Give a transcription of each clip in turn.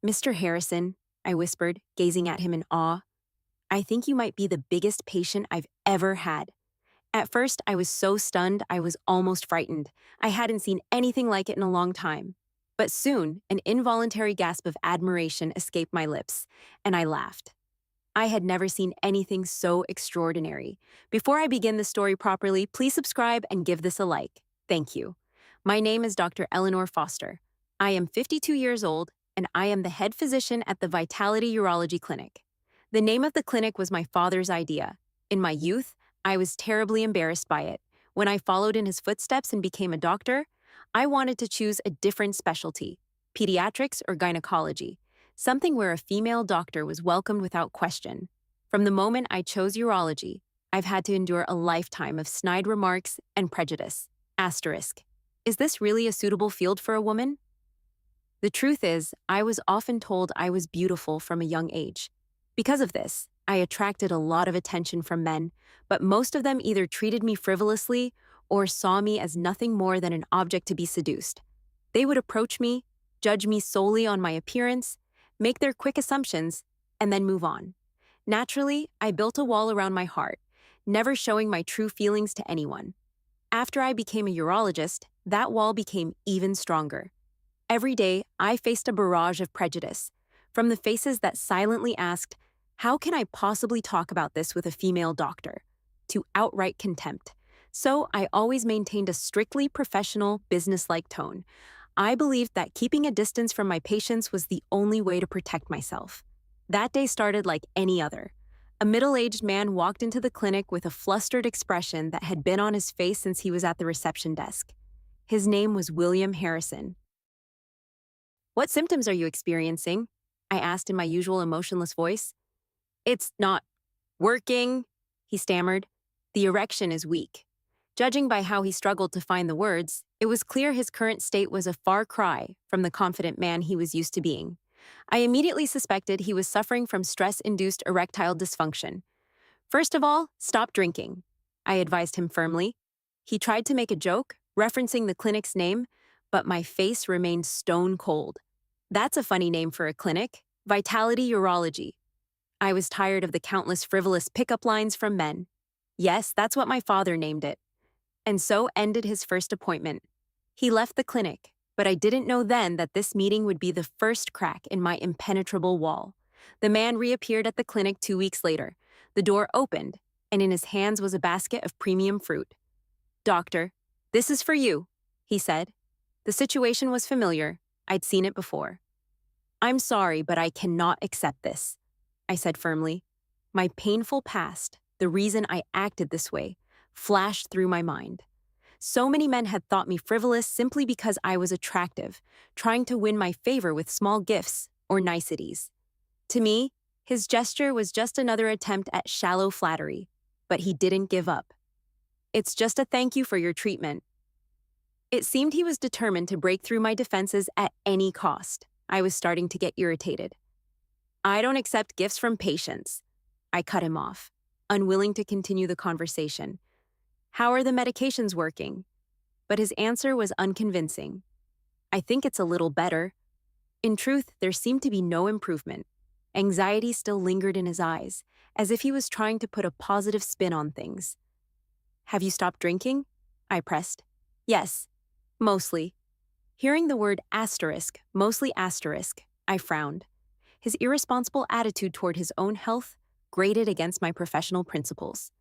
Mr. Harrison, I whispered, gazing at him in awe, I think you might be the biggest patient I've ever had. At first, I was so stunned I was almost frightened. I hadn't seen anything like it in a long time. But soon, an involuntary gasp of admiration escaped my lips, and I laughed. I had never seen anything so extraordinary. Before I begin the story properly, please subscribe and give this a like. Thank you. My name is Dr. Eleanor Foster. I am 52 years old, and I am the head physician at the Vitality Urology Clinic. The name of the clinic was my father's idea. In my youth, I was terribly embarrassed by it. When I followed in his footsteps and became a doctor, I wanted to choose a different specialty, pediatrics or gynecology, something where a female doctor was welcomed without question. From the moment I chose urology, I've had to endure a lifetime of snide remarks and prejudice. Asterisk. Is this really a suitable field for a woman? The truth is, I was often told I was beautiful from a young age. Because of this, I attracted a lot of attention from men, but most of them either treated me frivolously or saw me as nothing more than an object to be seduced. They would approach me, judge me solely on my appearance, make their quick assumptions, and then move on. Naturally, I built a wall around my heart, never showing my true feelings to anyone. After I became a urologist, that wall became even stronger. Every day, I faced a barrage of prejudice, from the faces that silently asked, "How can I possibly talk about this with a female doctor?" to outright contempt. So I always maintained a strictly professional, business-like tone. I believed that keeping a distance from my patients was the only way to protect myself. That day started like any other. A middle-aged man walked into the clinic with a flustered expression that had been on his face since he was at the reception desk. His name was William Harrison. "What symptoms are you experiencing?" I asked in my usual emotionless voice. "It's not working," he stammered. "The erection is weak." Judging by how he struggled to find the words, it was clear his current state was a far cry from the confident man he was used to being. I immediately suspected he was suffering from stress-induced erectile dysfunction. "First of all, stop drinking," I advised him firmly. He tried to make a joke, referencing the clinic's name, but my face remained stone cold. "That's a funny name for a clinic, Vitality Urology." I was tired of the countless frivolous pickup lines from men. Yes, that's what my father named it. And so ended his first appointment. He left the clinic, but I didn't know then that this meeting would be the first crack in my impenetrable wall. The man reappeared at the clinic 2 weeks later. The door opened, and in his hands was a basket of premium fruit. "Doctor, this is for you," he said. The situation was familiar. I'd seen it before. "I'm sorry, but I cannot accept this," I said firmly. My painful past, the reason I acted this way, flashed through my mind. So many men had thought me frivolous simply because I was attractive, trying to win my favor with small gifts or niceties. To me, his gesture was just another attempt at shallow flattery, but he didn't give up. "It's just a thank you for your treatment." It seemed he was determined to break through my defenses at any cost. I was starting to get irritated. "I don't accept gifts from patients," I cut him off, unwilling to continue the conversation. "How are the medications working?" But his answer was unconvincing. "I think it's a little better." In truth, there seemed to be no improvement. Anxiety still lingered in his eyes, as if he was trying to put a positive spin on things. "Have you stopped drinking?" I pressed. "Yes, mostly." Hearing the word asterisk, mostly asterisk, I frowned. His irresponsible attitude toward his own health grated against my professional principles.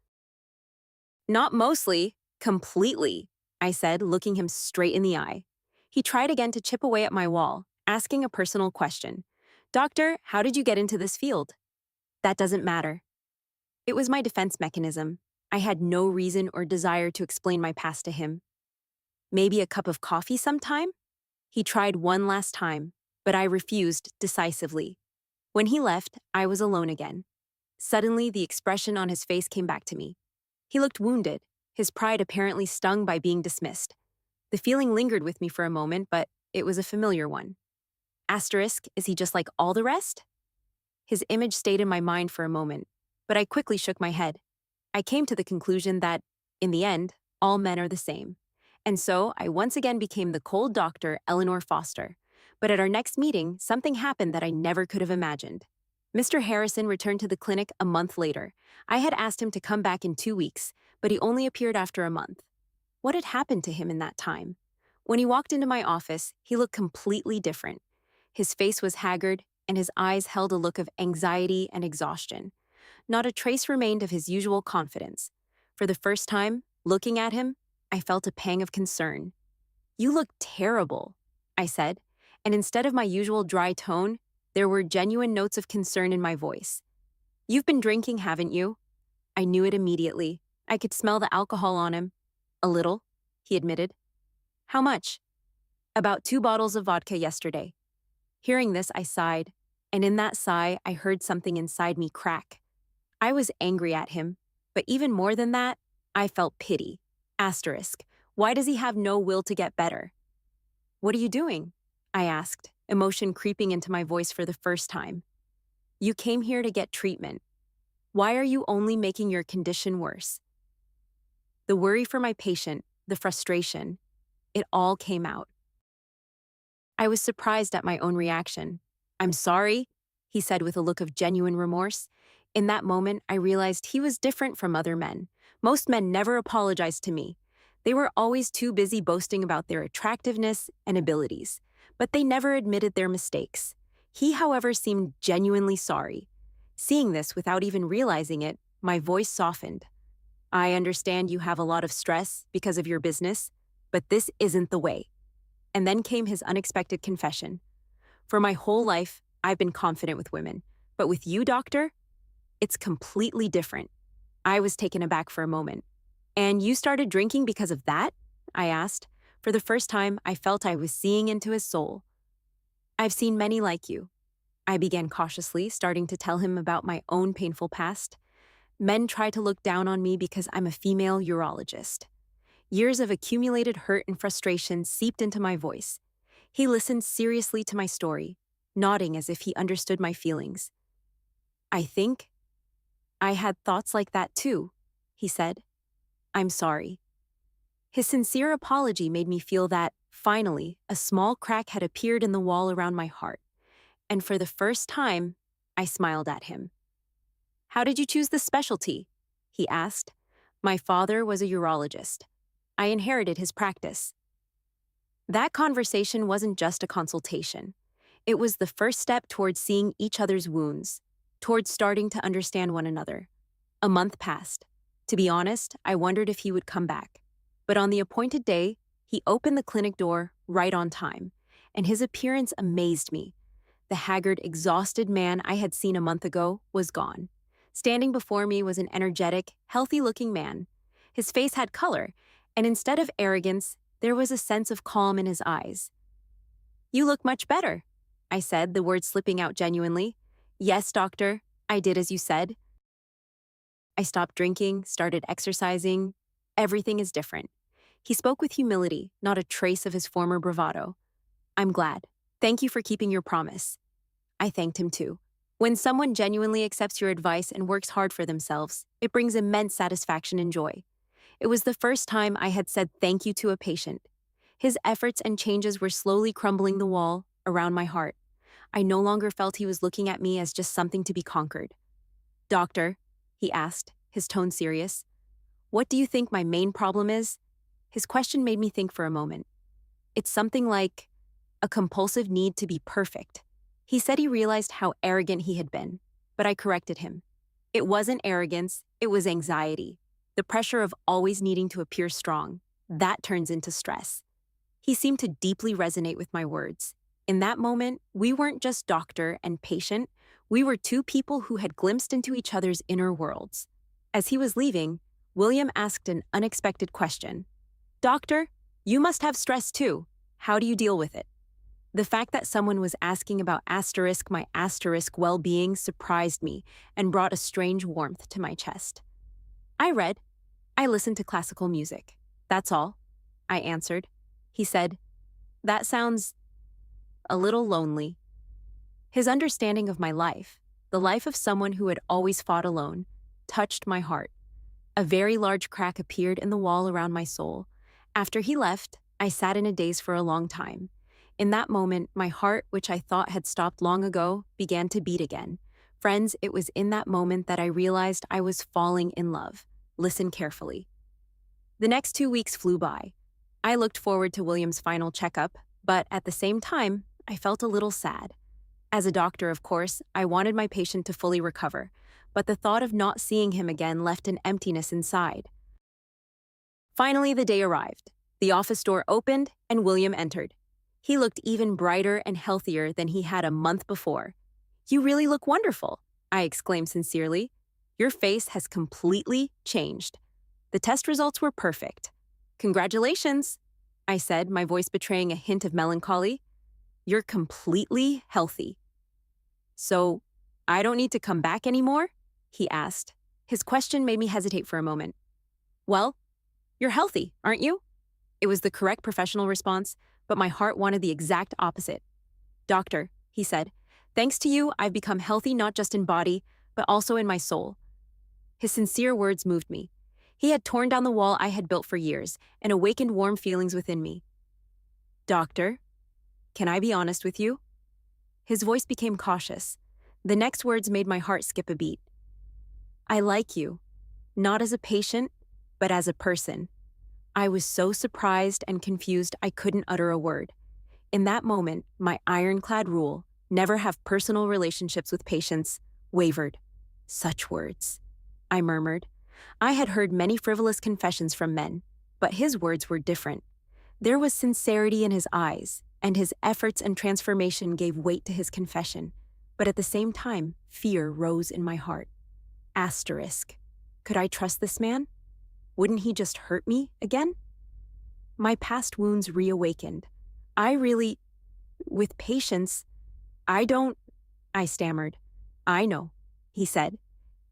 "Not mostly, completely," I said, looking him straight in the eye. He tried again to chip away at my wall, asking a personal question. "Doctor, how did you get into this field?" "That doesn't matter." It was my defense mechanism. I had no reason or desire to explain my past to him. "Maybe a cup of coffee sometime?" He tried one last time, but I refused decisively. When he left, I was alone again. Suddenly, the expression on his face came back to me. He looked wounded, his pride apparently stung by being dismissed. The feeling lingered with me for a moment, but it was a familiar one. Asterisk, is he just like all the rest? His image stayed in my mind for a moment, but I quickly shook my head. I came to the conclusion that, in the end, all men are the same. And so I once again became the cold doctor, Eleanor Foster. But at our next meeting, something happened that I never could have imagined. Mr. Harrison returned to the clinic a month later. I had asked him to come back in 2 weeks, but he only appeared after a month. What had happened to him in that time? When he walked into my office, he looked completely different. His face was haggard, and his eyes held a look of anxiety and exhaustion. Not a trace remained of his usual confidence. For the first time, looking at him, I felt a pang of concern. "You look terrible," I said, and instead of my usual dry tone, there were genuine notes of concern in my voice. "You've been drinking, haven't you?" I knew it immediately. I could smell the alcohol on him. "A little," he admitted. "How much?" "About 2 bottles of vodka yesterday." Hearing this, I sighed, and in that sigh, I heard something inside me crack. I was angry at him, but even more than that, I felt pity. Asterisk. Why does he have no will to get better? "What are you doing?" I asked, emotion creeping into my voice for the first time. "You came here to get treatment. Why are you only making your condition worse?" The worry for my patient, the frustration, it all came out. I was surprised at my own reaction. "I'm sorry," he said with a look of genuine remorse. In that moment, I realized he was different from other men. Most men never apologized to me. They were always too busy boasting about their attractiveness and abilities, but they never admitted their mistakes. He, however, seemed genuinely sorry. Seeing this without even realizing it, my voice softened. "I understand you have a lot of stress because of your business, but this isn't the way." And then came his unexpected confession. "For my whole life, I've been confident with women, but with you, doctor, it's completely different." I was taken aback for a moment. "And you started drinking because of that?" I asked. For the first time, I felt I was seeing into his soul. "I've seen many like you," I began cautiously, starting to tell him about my own painful past. "Men try to look down on me because I'm a female urologist." Years of accumulated hurt and frustration seeped into my voice. He listened seriously to my story, nodding as if he understood my feelings. "I think I had thoughts like that too," he said. "I'm sorry." His sincere apology made me feel that, finally, a small crack had appeared in the wall around my heart. And for the first time, I smiled at him. "How did you choose this specialty?" he asked. "My father was a urologist. I inherited his practice." That conversation wasn't just a consultation. It was the first step towards seeing each other's wounds, towards starting to understand one another. A month passed. To be honest, I wondered if he would come back. But on the appointed day, he opened the clinic door right on time, and his appearance amazed me. The haggard, exhausted man I had seen a month ago was gone. Standing before me was an energetic, healthy-looking man. His face had color, and instead of arrogance, there was a sense of calm in his eyes. "You look much better," I said, the words slipping out genuinely. "Yes, doctor, I did as you said. I stopped drinking, started exercising. Everything is different." He spoke with humility, not a trace of his former bravado. "I'm glad. Thank you for keeping your promise." I thanked him too. When someone genuinely accepts your advice and works hard for themselves, it brings immense satisfaction and joy. It was the first time I had said thank you to a patient. His efforts and changes were slowly crumbling the wall around my heart. I no longer felt he was looking at me as just something to be conquered. "Doctor," he asked, his tone serious, "what do you think my main problem is?" His question made me think for a moment. "It's something like a compulsive need to be perfect." He said he realized how arrogant he had been, but I corrected him. It wasn't arrogance, it was anxiety. The pressure of always needing to appear strong. That turns into stress. He seemed to deeply resonate with my words. In that moment, we weren't just doctor and patient, we were two people who had glimpsed into each other's inner worlds. As he was leaving, William asked an unexpected question. "Doctor, you must have stress too. How do you deal with it?" The fact that someone was asking about my well-being surprised me and brought a strange warmth to my chest. "I read. I listened to classical music. That's all," I answered. He said, "That sounds a little lonely." His understanding of my life, the life of someone who had always fought alone, touched my heart. A very large crack appeared in the wall around my soul. After he left, I sat in a daze for a long time. In that moment, my heart, which I thought had stopped long ago, began to beat again. Friends, it was in that moment that I realized I was falling in love. Listen carefully. The next 2 weeks flew by. I looked forward to William's final checkup, but at the same time, I felt a little sad. As a doctor, of course, I wanted my patient to fully recover, but the thought of not seeing him again left an emptiness inside. Finally, the day arrived. The office door opened, and William entered. He looked even brighter and healthier than he had a month before. "You really look wonderful," I exclaimed sincerely. "Your face has completely changed." The test results were perfect. "Congratulations," I said, my voice betraying a hint of melancholy. "You're completely healthy." "So, I don't need to come back anymore?" he asked. His question made me hesitate for a moment. "Well, you're healthy, aren't you?" It was the correct professional response, but my heart wanted the exact opposite. "Doctor," he said, "thanks to you, I've become healthy not just in body, but also in my soul." His sincere words moved me. He had torn down the wall I had built for years and awakened warm feelings within me. "Doctor, can I be honest with you?" His voice became cautious. The next words made my heart skip a beat. "I like you, not as a patient, but as a person." I was so surprised and confused I couldn't utter a word. In that moment, my ironclad rule, never have personal relationships with patients, wavered. "Such words," I murmured. I had heard many frivolous confessions from men, but his words were different. There was sincerity in his eyes, and his efforts and transformation gave weight to his confession. But at the same time, fear rose in my heart. Asterisk. Could I trust this man? Wouldn't he just hurt me again? My past wounds reawakened. With patience, I stammered. "I know," he said.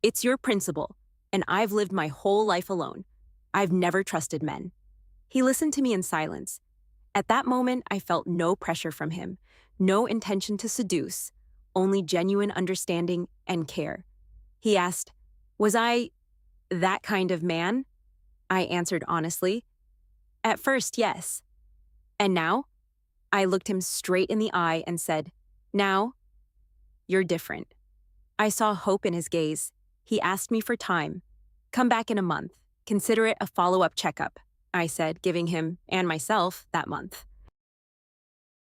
"It's your principle, and I've lived my whole life alone. I've never trusted men." He listened to me in silence. At that moment, I felt no pressure from him, no intention to seduce, only genuine understanding and care. He asked, "Was I that kind of man?" I answered honestly. "At first, yes." "And now?" I looked him straight in the eye and said, "Now, you're different." I saw hope in his gaze. He asked me for time. "Come back in a month. Consider it a follow-up checkup," I said, giving him, and myself, that month.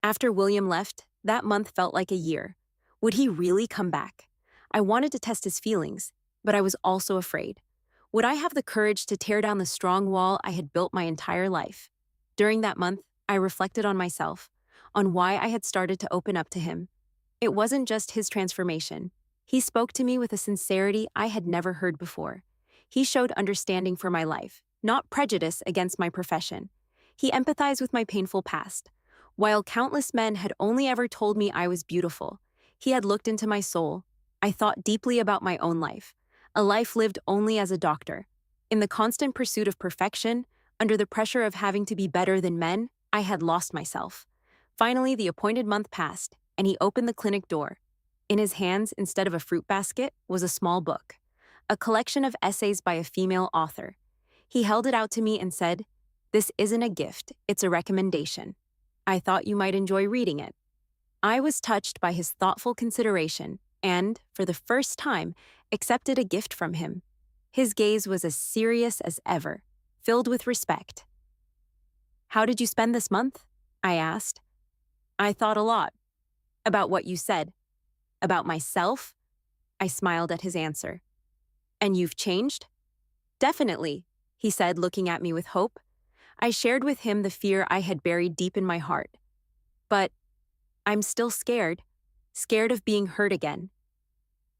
After William left, that month felt like a year. Would he really come back? I wanted to test his feelings, but I was also afraid. Would I have the courage to tear down the strong wall I had built my entire life? During that month, I reflected on myself, on why I had started to open up to him. It wasn't just his transformation. He spoke to me with a sincerity I had never heard before. He showed understanding for my life, not prejudice against my profession. He empathized with my painful past. While countless men had only ever told me I was beautiful, he had looked into my soul. I thought deeply about my own life, a life lived only as a doctor. In the constant pursuit of perfection, under the pressure of having to be better than men, I had lost myself. Finally, the appointed month passed, and he opened the clinic door. In his hands, instead of a fruit basket, was a small book, a collection of essays by a female author. He held it out to me and said, "This isn't a gift, it's a recommendation. I thought you might enjoy reading it." I was touched by his thoughtful consideration and, for the first time, accepted a gift from him. His gaze was as serious as ever, filled with respect. "How did you spend this month?" I asked. "I thought a lot. About what you said. About myself?" I smiled at his answer. "And you've changed?" "Definitely," he said, looking at me with hope. I shared with him the fear I had buried deep in my heart. "But I'm still scared of being hurt again."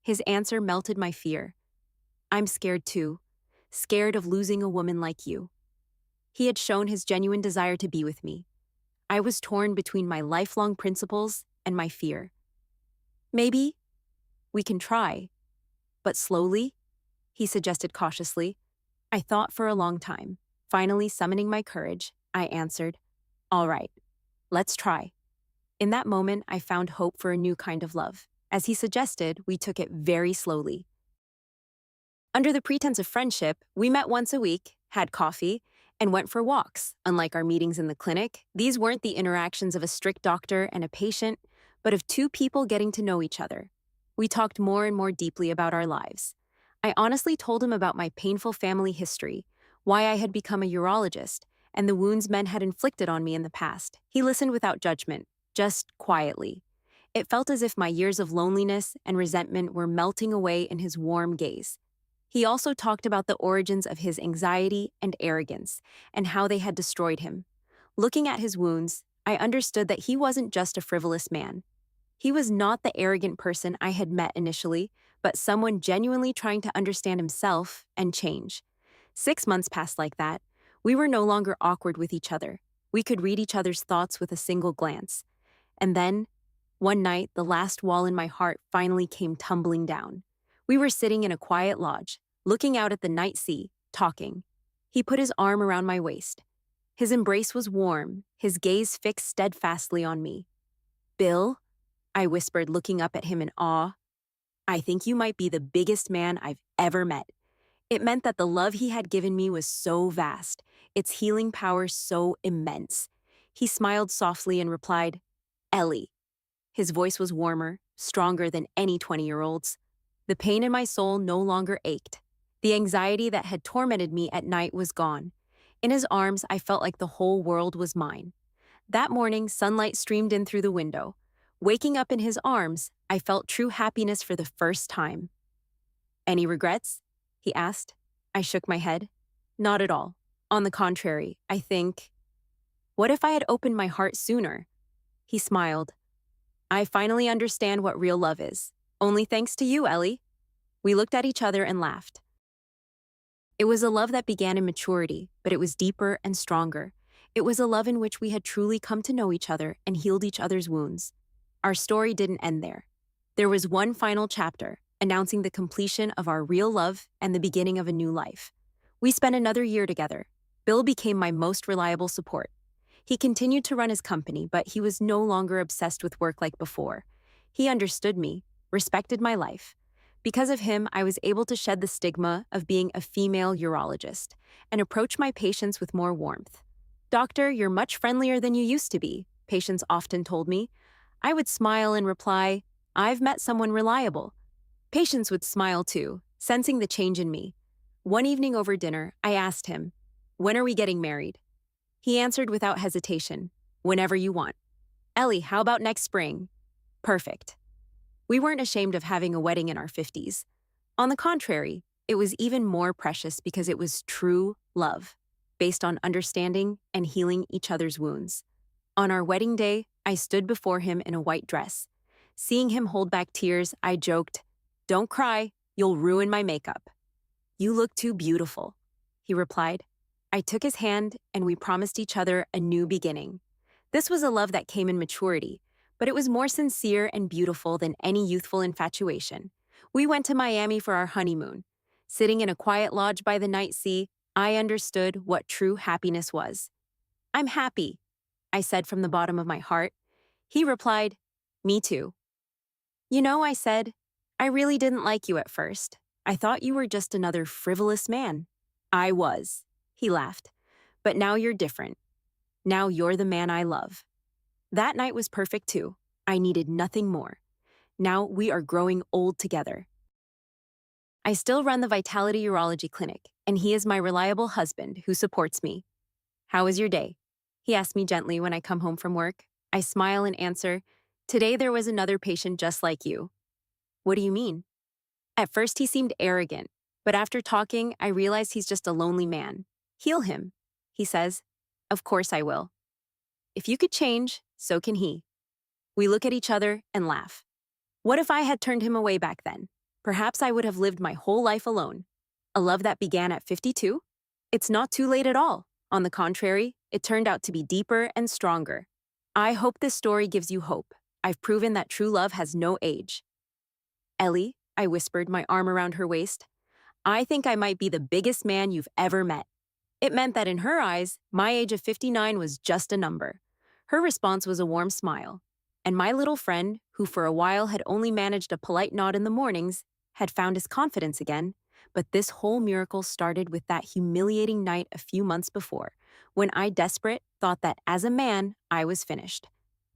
His answer melted my fear. "I'm scared too, scared of losing a woman like you." He had shown his genuine desire to be with me. I was torn between my lifelong principles and my fear. "Maybe we can try, but slowly," he suggested cautiously. I thought for a long time. Finally, summoning my courage, I answered, "All right, let's try." In that moment, I found hope for a new kind of love. As he suggested, we took it very slowly. Under the pretense of friendship, we met once a week, had coffee, and went for walks. Unlike our meetings in the clinic, these weren't the interactions of a strict doctor and a patient, but of two people getting to know each other. We talked more and more deeply about our lives. I honestly told him about my painful family history, why I had become a urologist, and the wounds men had inflicted on me in the past. He listened without judgment, just quietly. It felt as if my years of loneliness and resentment were melting away in his warm gaze. He also talked about the origins of his anxiety and arrogance, and how they had destroyed him. Looking at his wounds, I understood that he wasn't just a frivolous man. He was not the arrogant person I had met initially, but someone genuinely trying to understand himself and change. 6 months passed like that. We were no longer awkward with each other. We could read each other's thoughts with a single glance. And then, one night, the last wall in my heart finally came tumbling down. We were sitting in a quiet lodge, looking out at the night sea, talking. He put his arm around my waist. His embrace was warm, his gaze fixed steadfastly on me. "Bill," I whispered, looking up at him in awe, "I think you might be the biggest man I've ever met." It meant that the love he had given me was so vast, its healing power so immense. He smiled softly and replied, "Ellie." His voice was warmer, stronger than any 20-year-old's. The pain in my soul no longer ached. The anxiety that had tormented me at night was gone. In his arms, I felt like the whole world was mine. That morning, sunlight streamed in through the window. Waking up in his arms, I felt true happiness for the first time. "Any regrets?" he asked. I shook my head. "Not at all. On the contrary, I think, what if I had opened my heart sooner?" He smiled. "I finally understand what real love is. Only thanks to you, Ellie." We looked at each other and laughed. It was a love that began in maturity, but it was deeper and stronger. It was a love in which we had truly come to know each other and healed each other's wounds. Our story didn't end there. There was one final chapter, announcing the completion of our real love and the beginning of a new life. We spent another year together. Bill became my most reliable support. He continued to run his company, but he was no longer obsessed with work like before. He understood me, respected my life. Because of him, I was able to shed the stigma of being a female urologist and approach my patients with more warmth. "Doctor, you're much friendlier than you used to be," patients often told me. I would smile and reply, "I've met someone reliable." Patients would smile too, sensing the change in me. One evening over dinner, I asked him, "When are we getting married?" He answered without hesitation, "Whenever you want." "Ellie, how about next spring?" "Perfect." We weren't ashamed of having a wedding in our 50s. On the contrary, it was even more precious because it was true love, based on understanding and healing each other's wounds. On our wedding day, I stood before him in a white dress. Seeing him hold back tears, I joked, "Don't cry, you'll ruin my makeup." "You look too beautiful," he replied. I took his hand and we promised each other a new beginning. This was a love that came in maturity, but it was more sincere and beautiful than any youthful infatuation. We went to Miami for our honeymoon. Sitting in a quiet lodge by the night sea, I understood what true happiness was. "I'm happy," I said from the bottom of my heart. He replied, "Me too." "You know," I said, "I really didn't like you at first. I thought you were just another frivolous man." "I was," he laughed. "But now you're different. Now you're the man I love." That night was perfect too. I needed nothing more. Now we are growing old together. I still run the Vitality Urology Clinic, and he is my reliable husband who supports me. "How was your day?" he asked me gently when I come home from work. I smile and answer, "Today there was another patient just like you." "What do you mean?" At first he seemed arrogant, but after talking, I realize he's just a lonely man. "Heal him," he says. "Of course I will. If you could change, so can he." We look at each other and laugh. What if I had turned him away back then? Perhaps I would have lived my whole life alone. A love that began at 52? It's not too late at all. On the contrary, it turned out to be deeper and stronger. I hope this story gives you hope. I've proven that true love has no age. "Ellie," I whispered, my arm around her waist, "I think I might be the biggest man you've ever met." It meant that in her eyes, my age of 59 was just a number. Her response was a warm smile. And my little friend, who for a while had only managed a polite nod in the mornings, had found his confidence again. But this whole miracle started with that humiliating night a few months before, when I, desperate, thought that as a man, I was finished.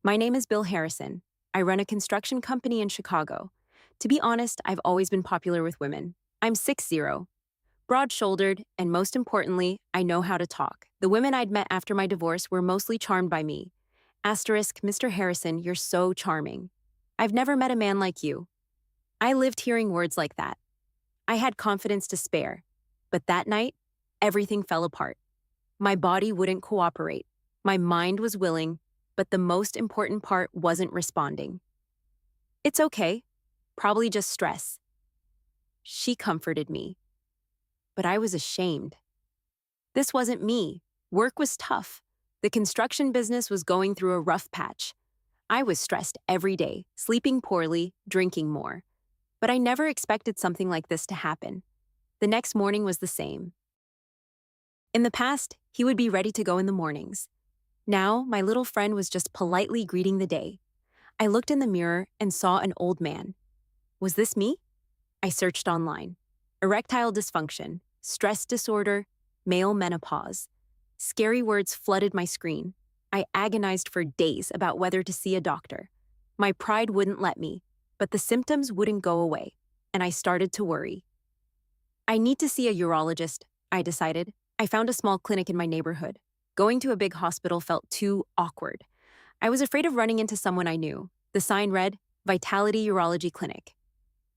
My name is Bill Harrison. I run a construction company in Chicago. To be honest, I've always been popular with women. I'm 6'0", broad-shouldered, and most importantly, I know how to talk. The women I'd met after my divorce were mostly charmed by me. Asterisk, Mr. Harrison, you're so charming. I've never met a man like you. I lived hearing words like that. I had confidence to spare. But that night, everything fell apart. My body wouldn't cooperate. My mind was willing, but the most important part wasn't responding. It's okay. Probably just stress. She comforted me. But I was ashamed. This wasn't me. Work was tough. The construction business was going through a rough patch. I was stressed every day, sleeping poorly, drinking more. But I never expected something like this to happen. The next morning was the same. In the past, he would be ready to go in the mornings. Now, my little friend was just politely greeting the day. I looked in the mirror and saw an old man. Was this me? I searched online. Erectile dysfunction, stress disorder, male menopause. Scary words flooded my screen. I agonized for days about whether to see a doctor. My pride wouldn't let me, but the symptoms wouldn't go away, and I started to worry. I need to see a urologist, I decided. I found a small clinic in my neighborhood. Going to a big hospital felt too awkward. I was afraid of running into someone I knew. The sign read, Vitality Urology Clinic.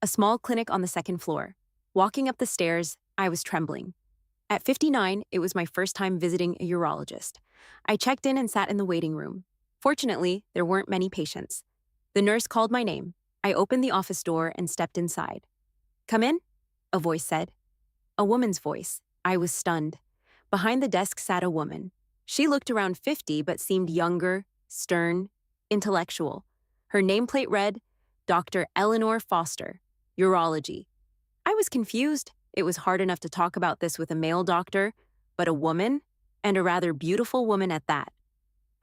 A small clinic on the second floor. Walking up the stairs, I was trembling. At 59, it was my first time visiting a urologist. I checked in and sat in the waiting room. Fortunately, there weren't many patients. The nurse called my name. I opened the office door and stepped inside. Come in, a voice said. A woman's voice. I was stunned. Behind the desk sat a woman. She looked around 50 but seemed younger, stern, intellectual. Her nameplate read, Dr. Eleanor Foster, Urology. I was confused. It was hard enough to talk about this with a male doctor, but a woman, and a rather beautiful woman at that.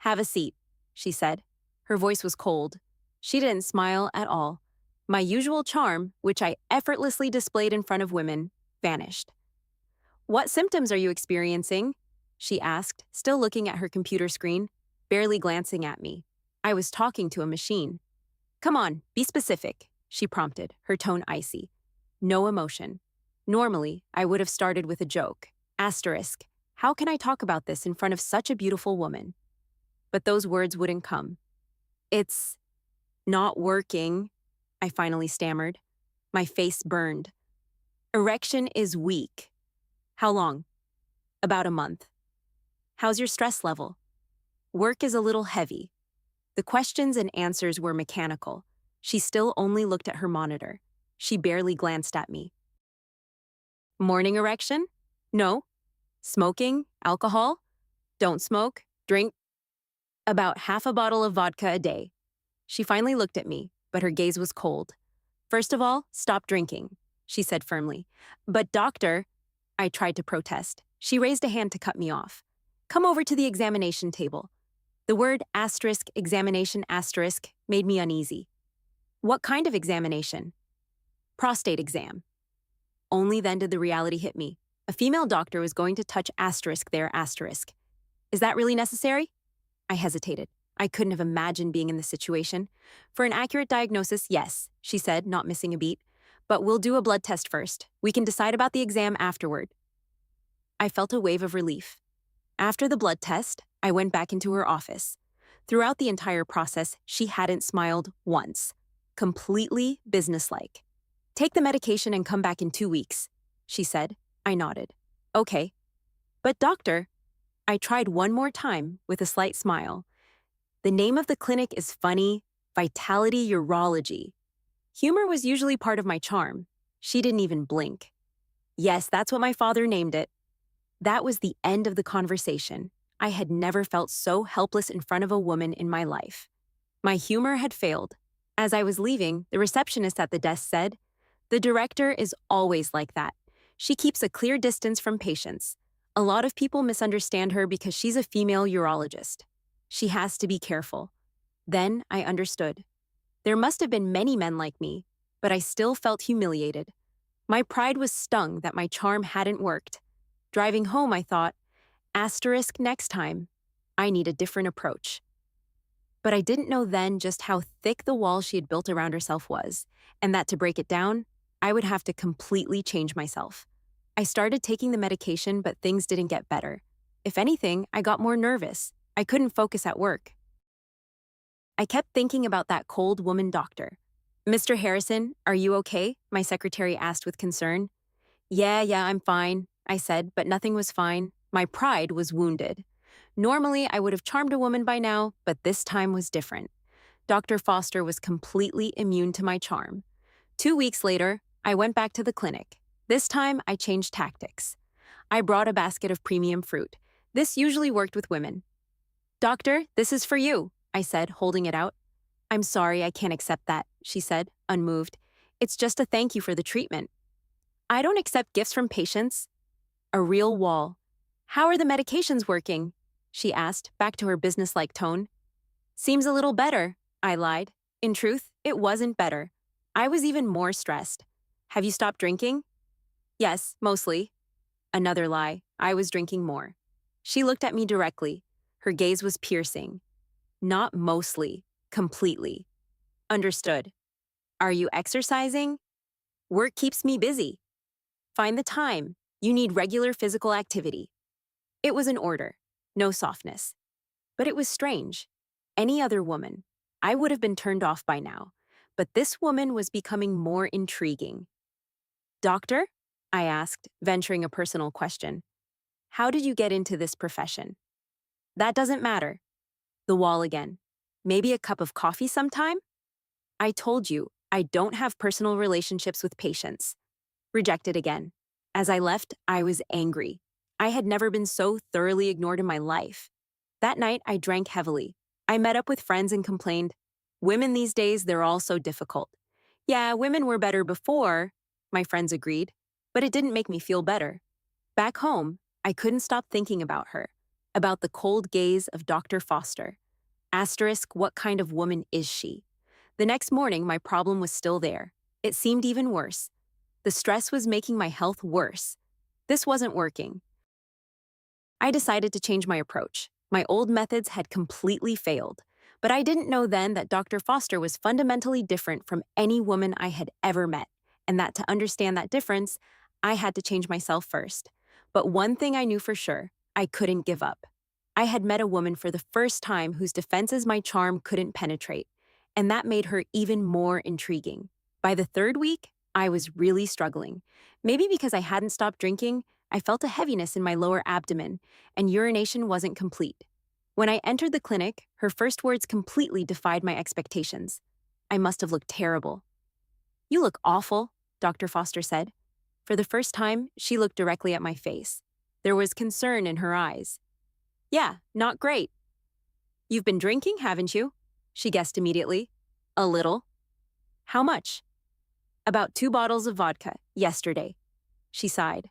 Have a seat, she said. Her voice was cold. She didn't smile at all. My usual charm, which I effortlessly displayed in front of women, vanished. What symptoms are you experiencing? She asked, still looking at her computer screen, barely glancing at me. I was talking to a machine. Come on, be specific, she prompted, her tone icy. No emotion. Normally, I would have started with a joke. Asterisk, how can I talk about this in front of such a beautiful woman? But those words wouldn't come. It's not working, I finally stammered. My face burned. Erection is weak. How long? About a month. How's your stress level? Work is a little heavy. The questions and answers were mechanical. She still only looked at her monitor. She barely glanced at me. Morning erection? No. Smoking? Alcohol? Don't smoke. Drink? About half a bottle of vodka a day. She finally looked at me, but her gaze was cold. First of all, stop drinking, she said firmly. But doctor, I tried to protest. She raised a hand to cut me off. Come over to the examination table. The word asterisk examination asterisk made me uneasy. What kind of examination? Prostate exam. Only then did the reality hit me. A female doctor was going to touch asterisk there asterisk. Is that really necessary? I hesitated. I couldn't have imagined being in this situation. For an accurate diagnosis, yes, she said, not missing a beat. But we'll do a blood test first. We can decide about the exam afterward. I felt a wave of relief. After the blood test, I went back into her office. Throughout the entire process, she hadn't smiled once. Completely businesslike. Take the medication and come back in 2 weeks, she said. I nodded. Okay. But doctor, I tried one more time with a slight smile. The name of the clinic is funny, Vitality Urology. Humor was usually part of my charm. She didn't even blink. Yes, that's what my father named it. That was the end of the conversation. I had never felt so helpless in front of a woman in my life. My humor had failed. As I was leaving, the receptionist at the desk said, "The director is always like that. She keeps a clear distance from patients. A lot of people misunderstand her because she's a female urologist. She has to be careful." Then I understood. There must have been many men like me, but I still felt humiliated. My pride was stung that my charm hadn't worked. Driving home, I thought, asterisk next time. I need a different approach. But I didn't know then just how thick the wall she had built around herself was, and that to break it down, I would have to completely change myself. I started taking the medication, but things didn't get better. If anything, I got more nervous. I couldn't focus at work. I kept thinking about that cold woman doctor. "Mr. Harrison, are you okay?" my secretary asked with concern. Yeah, I'm fine," I said, but nothing was fine. My pride was wounded. Normally, I would have charmed a woman by now, but this time was different. Dr. Foster was completely immune to my charm. 2 weeks later, I went back to the clinic. This time, I changed tactics. I brought a basket of premium fruit. This usually worked with women. "Doctor, this is for you," I said, holding it out. "I'm sorry, I can't accept that," she said, unmoved. "It's just a thank you for the treatment." "I don't accept gifts from patients." A real wall. "How are the medications working?" she asked, back to her businesslike tone. "Seems a little better," I lied. In truth, it wasn't better. I was even more stressed. "Have you stopped drinking?" "Yes, mostly." Another lie. I was drinking more. She looked at me directly. Her gaze was piercing. "Not mostly, completely." "Understood. Are you exercising?" "Work keeps me busy." "Find the time. You need regular physical activity." It was an order, no softness. But it was strange. Any other woman, I would have been turned off by now. But this woman was becoming more intriguing. "Doctor?" I asked, venturing a personal question. "How did you get into this profession?" "That doesn't matter." The wall again. "Maybe a cup of coffee sometime?" "I told you, I don't have personal relationships with patients." Rejected again. As I left, I was angry. I had never been so thoroughly ignored in my life. That night, I drank heavily. I met up with friends and complained, "Women these days, they're all so difficult." "Yeah, women were better before," my friends agreed, but it didn't make me feel better. Back home, I couldn't stop thinking about her, about the cold gaze of Dr. Foster. Asterisk, what kind of woman is she? The next morning, my problem was still there. It seemed even worse. The stress was making my health worse. This wasn't working. I decided to change my approach. My old methods had completely failed, but I didn't know then that Dr. Foster was fundamentally different from any woman I had ever met, and that to understand that difference, I had to change myself first. But one thing I knew for sure, I couldn't give up. I had met a woman for the first time whose defenses my charm couldn't penetrate, and that made her even more intriguing. By the third week, I was really struggling. Maybe because I hadn't stopped drinking, I felt a heaviness in my lower abdomen, and urination wasn't complete. When I entered the clinic, her first words completely defied my expectations. I must have looked terrible. "You look awful," Dr. Foster said. For the first time, she looked directly at my face. There was concern in her eyes. "Yeah, not great." "You've been drinking, haven't you?" she guessed immediately. "A little." "How much?" "About 2 bottles of vodka, yesterday." She sighed.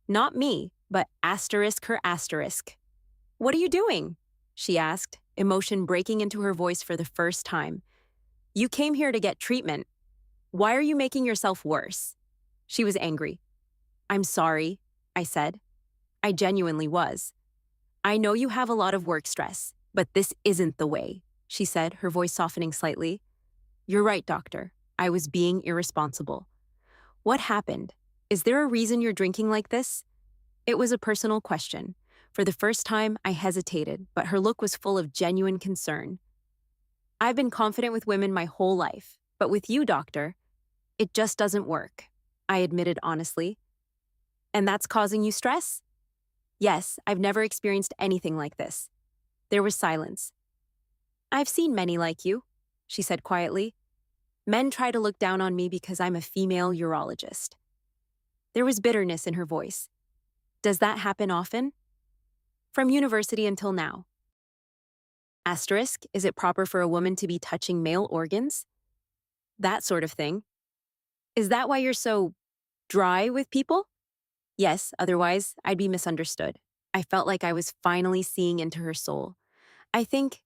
"Not me, but asterisk her asterisk." "What are you doing?" she asked, emotion breaking into her voice for the first time. "You came here to get treatment. Why are you making yourself worse?" She was angry. "I'm sorry," I said. I genuinely was. "I know you have a lot of work stress, but this isn't the way," she said, her voice softening slightly. "You're right, doctor. I was being irresponsible." "What happened? Is there a reason you're drinking like this?" It was a personal question. For the first time, I hesitated, but her look was full of genuine concern. "I've been confident with women my whole life, but with you, doctor, it just doesn't work," I admitted honestly. "And that's causing you stress?" "Yes, I've never experienced anything like this." There was silence. "I've seen many like you," she said quietly. "Men try to look down on me because I'm a female urologist." There was bitterness in her voice. "Does that happen often?" "From university until now." Asterisk, is it proper for a woman to be touching male organs? That sort of thing. "Is that why you're so dry with people?" "Yes, otherwise I'd be misunderstood." I felt like I was finally seeing into her soul. "I think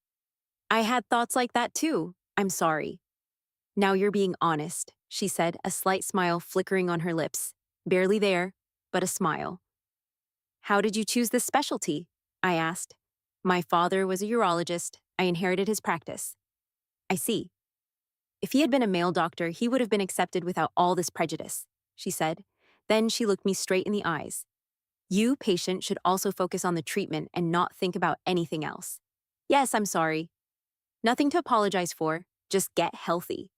I had thoughts like that too. I'm sorry." "Now you're being honest," she said, a slight smile flickering on her lips. Barely there, but a smile. How did you choose this specialty? I asked. My father was a urologist. I inherited his practice. I see. If he had been a male doctor, he would have been accepted without all this prejudice, she said. Then she looked me straight in the eyes. You, patient, should also focus on the treatment and not think about anything else. Yes, I'm sorry. Nothing to apologize for, just get healthy.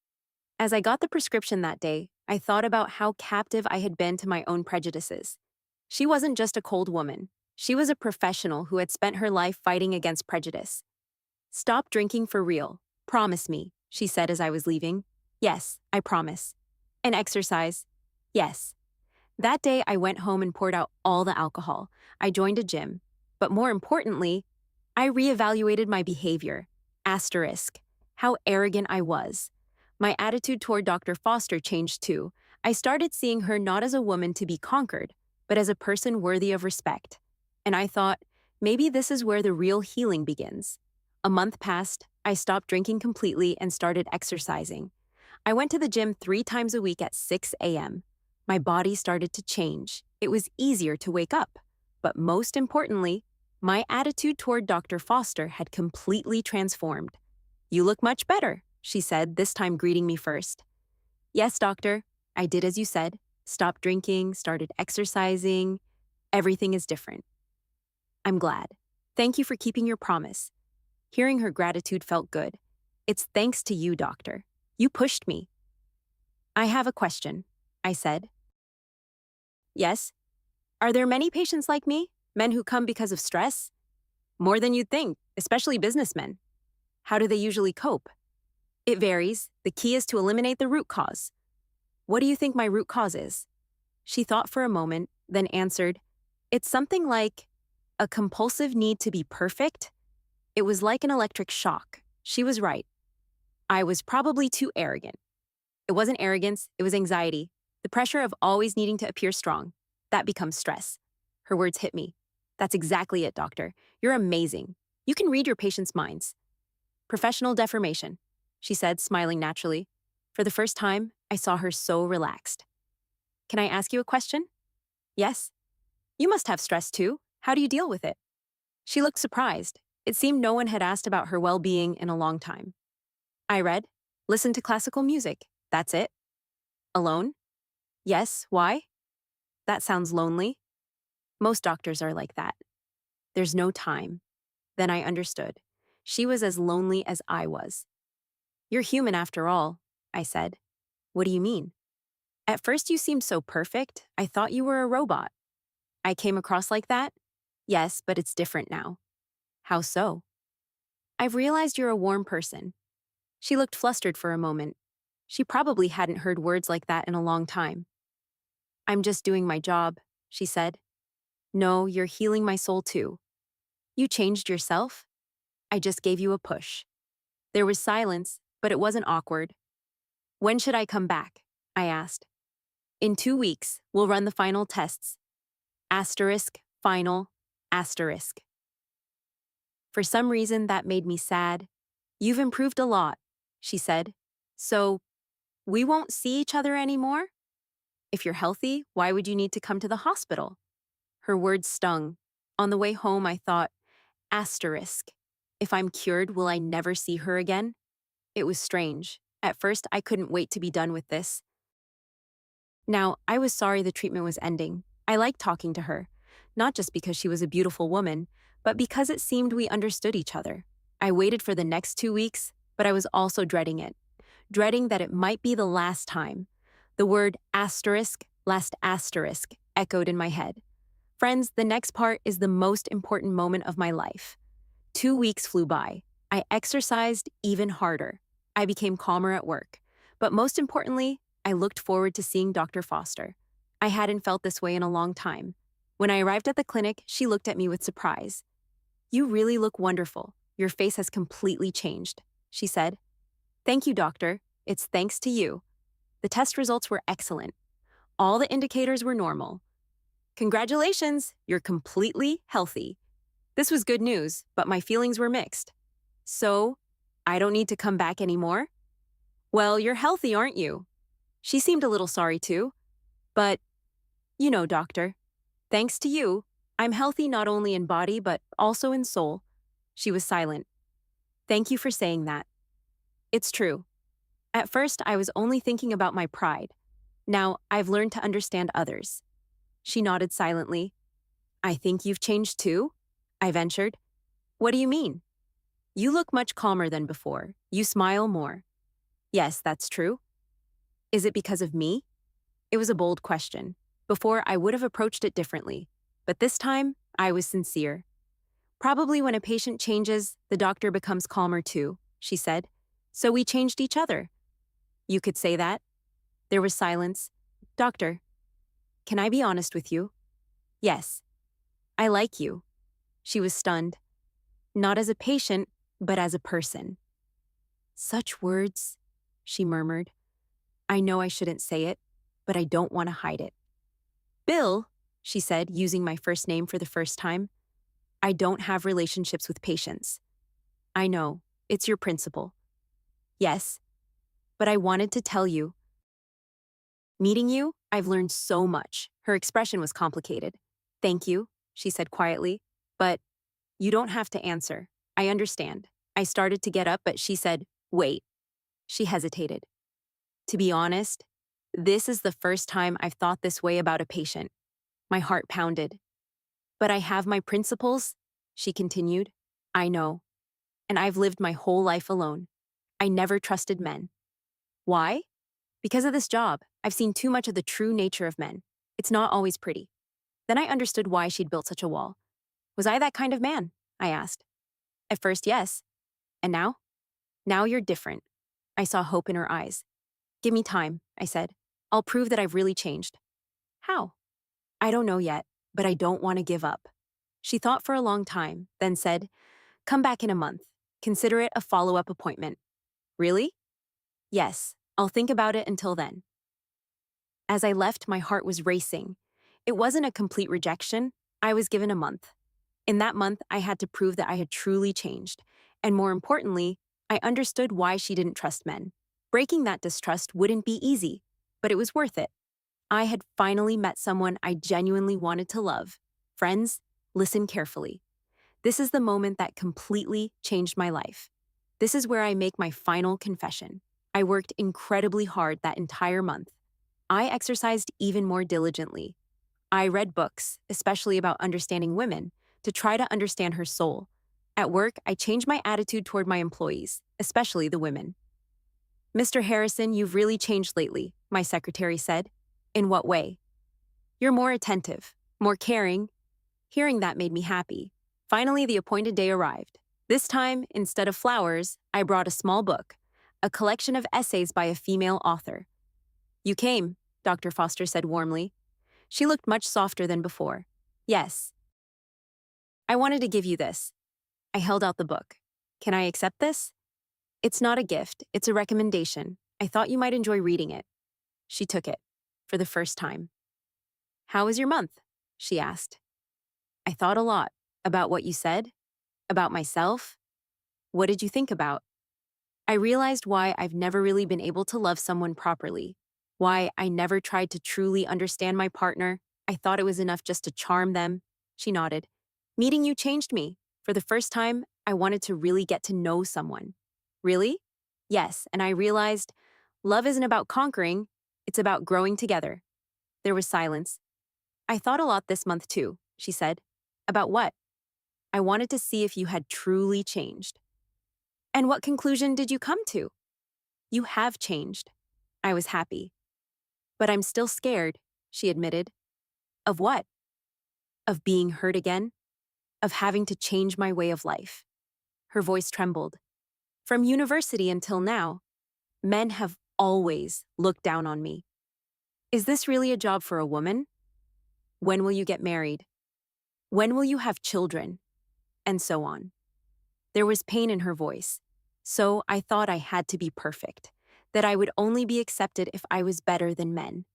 As I got the prescription that day, I thought about how captive I had been to my own prejudices. She wasn't just a cold woman. She was a professional who had spent her life fighting against prejudice. Stop drinking for real. Promise me, she said as I was leaving. Yes, I promise. And exercise? Yes. That day, I went home and poured out all the alcohol. I joined a gym. But more importantly, I reevaluated my behavior. Asterisk. How arrogant I was. My attitude toward Dr. Foster changed too. I started seeing her not as a woman to be conquered, but as a person worthy of respect. And I thought, maybe this is where the real healing begins. A month passed, I stopped drinking completely and started exercising. I went to the gym 3 times a week at 6 a.m. My body started to change. It was easier to wake up. But most importantly, my attitude toward Dr. Foster had completely transformed. You look much better, she said, this time greeting me first. Yes, doctor, I did as you said. Stopped drinking, started exercising. Everything is different. I'm glad. Thank you for keeping your promise. Hearing her gratitude felt good. It's thanks to you, doctor. You pushed me. I have a question, I said. Yes. Are there many patients like me? Men who come because of stress? More than you'd think, especially businessmen. How do they usually cope? It varies. The key is to eliminate the root cause. What do you think my root cause is? She thought for a moment, then answered, It's something like a compulsive need to be perfect. It was like an electric shock. She was right. I was probably too arrogant. It wasn't arrogance, it was anxiety. The pressure of always needing to appear strong. That becomes stress. Her words hit me. That's exactly it, doctor. You're amazing. You can read your patients' minds. Professional deformation, she said, smiling naturally. For the first time, I saw her so relaxed. Can I ask you a question? Yes. You must have stress too. How do you deal with it? She looked surprised. It seemed no one had asked about her well-being in a long time. I read, listened to classical music. That's it. Alone? Yes, why? That sounds lonely. Most doctors are like that. There's no time. Then I understood. She was as lonely as I was. You're human after all, I said. What do you mean? At first you seemed so perfect, I thought you were a robot. I came across like that? Yes, but it's different now. How so? I've realized you're a warm person. She looked flustered for a moment. She probably hadn't heard words like that in a long time. I'm just doing my job, she said. No, you're healing my soul too. You changed yourself? I just gave you a push. There was silence, but it wasn't awkward. When should I come back? I asked. In 2 weeks, we'll run the final tests. Asterisk, final, asterisk. For some reason, that made me sad. You've improved a lot, she said. So, we won't see each other anymore? If you're healthy, why would you need to come to the hospital? Her words stung. On the way home, I thought, asterisk. If I'm cured, will I never see her again? It was strange. At first, I couldn't wait to be done with this. Now, I was sorry the treatment was ending. I liked talking to her, not just because she was a beautiful woman, but because it seemed we understood each other. I waited for the next 2 weeks, but I was also dreading it. Dreading that it might be the last time. The word asterisk, last asterisk, echoed in my head. Friends, the next part is the most important moment of my life. 2 weeks flew by. I exercised even harder. I became calmer at work. But most importantly, I looked forward to seeing Dr. Foster. I hadn't felt this way in a long time. When I arrived at the clinic, she looked at me with surprise. You really look wonderful. Your face has completely changed, she said. Thank you, doctor. It's thanks to you. The test results were excellent. All the indicators were normal. Congratulations, you're completely healthy. This was good news, but my feelings were mixed. So, I don't need to come back anymore? Well, you're healthy, aren't you? She seemed a little sorry too. But You know, doctor. Thanks to you, I'm healthy not only in body but also in soul. She was silent. Thank you for saying that. It's true. At first, I was only thinking about my pride. Now, I've learned to understand others. She nodded silently. I think you've changed too? I ventured. What do you mean? You look much calmer than before. You smile more. Yes, that's true. Is it because of me? It was a bold question. Before, I would have approached it differently. But this time, I was sincere. Probably when a patient changes, the doctor becomes calmer too, she said. So we changed each other. You could say that. There was silence. Doctor, can I be honest with you? Yes. I like you. She was stunned. Not as a patient, but as a person. Such words, she murmured. I know I shouldn't say it, but I don't want to hide it. Bill, she said, using my first name for the first time, I don't have relationships with patients. I know, it's your principle. Yes, but I wanted to tell you. Meeting you, I've learned so much. Her expression was complicated. Thank you, she said quietly, but you don't have to answer. I understand. I started to get up, but she said, wait. She hesitated. To be honest, this is the first time I've thought this way about a patient. My heart pounded. But I have my principles, she continued. I know. And I've lived my whole life alone. I never trusted men. Why? Because of this job. I've seen too much of the true nature of men. It's not always pretty. Then I understood why she'd built such a wall. Was I that kind of man? I asked. At first, yes. And now? Now you're different. I saw hope in her eyes. Give me time, I said. I'll prove that I've really changed. How? I don't know yet, but I don't want to give up. She thought for a long time, then said, come back in a month. Consider it a follow-up appointment. Really? Yes, I'll think about it until then. As I left, my heart was racing. It wasn't a complete rejection. I was given a month. In that month, I had to prove that I had truly changed. And more importantly, I understood why she didn't trust men. Breaking that distrust wouldn't be easy, but it was worth it. I had finally met someone I genuinely wanted to love. Friends, listen carefully. This is the moment that completely changed my life. This is where I make my final confession. I worked incredibly hard that entire month. I exercised even more diligently. I read books, especially about understanding women, to try to understand her soul. At work, I changed my attitude toward my employees, especially the women. Mr. Harrison, you've really changed lately, my secretary said. In what way? You're more attentive, more caring. Hearing that made me happy. Finally, the appointed day arrived. This time, instead of flowers, I brought a small book, a collection of essays by a female author. You came, Dr. Foster said warmly. She looked much softer than before. Yes. I wanted to give you this. I held out the book. Can I accept this? It's not a gift, it's a recommendation. I thought you might enjoy reading it. She took it, for the first time. How was your month? She asked. I thought a lot about what you said, about myself. What did you think about? I realized why I've never really been able to love someone properly, why I never tried to truly understand my partner. I thought it was enough just to charm them. She nodded. Meeting you changed me. For the first time, I wanted to really get to know someone. Really? Yes, and I realized love isn't about conquering, it's about growing together. There was silence. I thought a lot this month too, she said. About what? I wanted to see if you had truly changed. And what conclusion did you come to? You have changed. I was happy. But I'm still scared, she admitted. Of what? Of being hurt again? Of having to change my way of life. Her voice trembled. From university until now, men have always looked down on me. Is this really a job for a woman? When will you get married? When will you have children? And so on. There was pain in her voice. So I thought I had to be perfect, that I would only be accepted if I was better than men.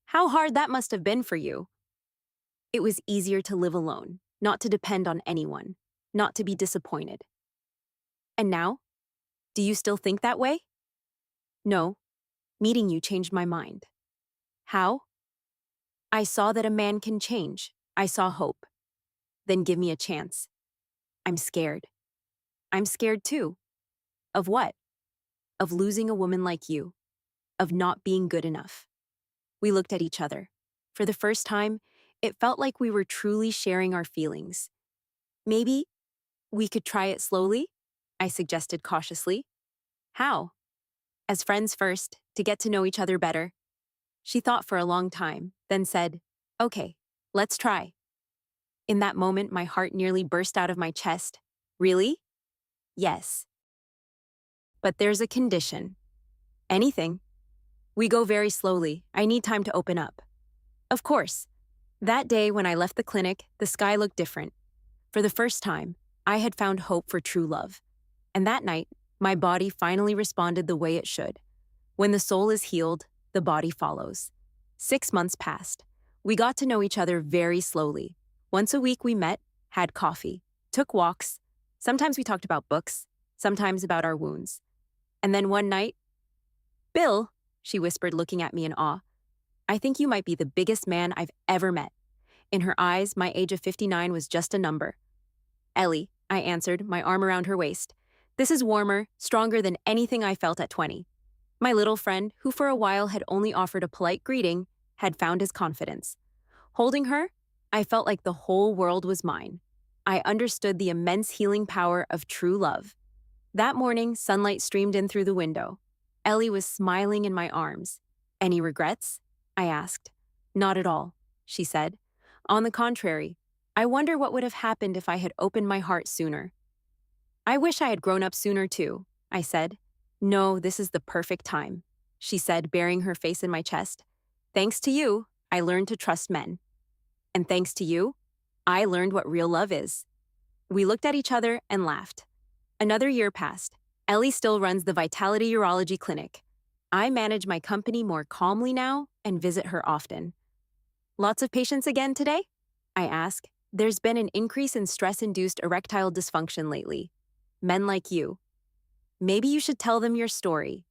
How hard that must have been for you. It was easier to live alone, not to depend on anyone, not to be disappointed. And now? Do you still think that way? No. Meeting you changed my mind. How? I saw that a man can change. I saw hope. Then give me a chance. I'm scared. I'm scared too. Of what? Of losing a woman like you. Of not being good enough. We looked at each other. For the first time, it felt like we were truly sharing our feelings. Maybe we could try it slowly? I suggested cautiously. How? As friends first, to get to know each other better. She thought for a long time, then said, "Okay, let's try." In that moment, my heart nearly burst out of my chest. Really? Yes. But there's a condition. Anything. We go very slowly. I need time to open up. Of course. That day when I left the clinic, the sky looked different. For the first time, I had found hope for true love. And that night, my body finally responded the way it should. When the soul is healed, the body follows. 6 months passed. We got to know each other very slowly. Once a week we met, had coffee, took walks. Sometimes we talked about books, sometimes about our wounds. And then one night, "Bill," she whispered, looking at me in awe, "I think you might be the biggest man I've ever met." In her eyes, my age of 59 was just a number. "Ellie," I answered, my arm around her waist. "This is warmer, stronger than anything I felt at 20. My little friend, who for a while had only offered a polite greeting, had found his confidence. Holding her, I felt like the whole world was mine. I understood the immense healing power of true love. That morning, sunlight streamed in through the window. Ellie was smiling in my arms. "Any regrets?" I asked. "Not at all," she said. "On the contrary, I wonder what would have happened if I had opened my heart sooner." "I wish I had grown up sooner too," I said. "No, this is the perfect time," she said, burying her face in my chest. "Thanks to you, I learned to trust men. And thanks to you, I learned what real love is." We looked at each other and laughed. Another year passed. Ellie still runs the Vitality Urology Clinic. I manage my company more calmly now and visit her often. "Lots of patients again today?" I ask. "There's been an increase in stress-induced erectile dysfunction lately. Men like you. Maybe you should tell them your story."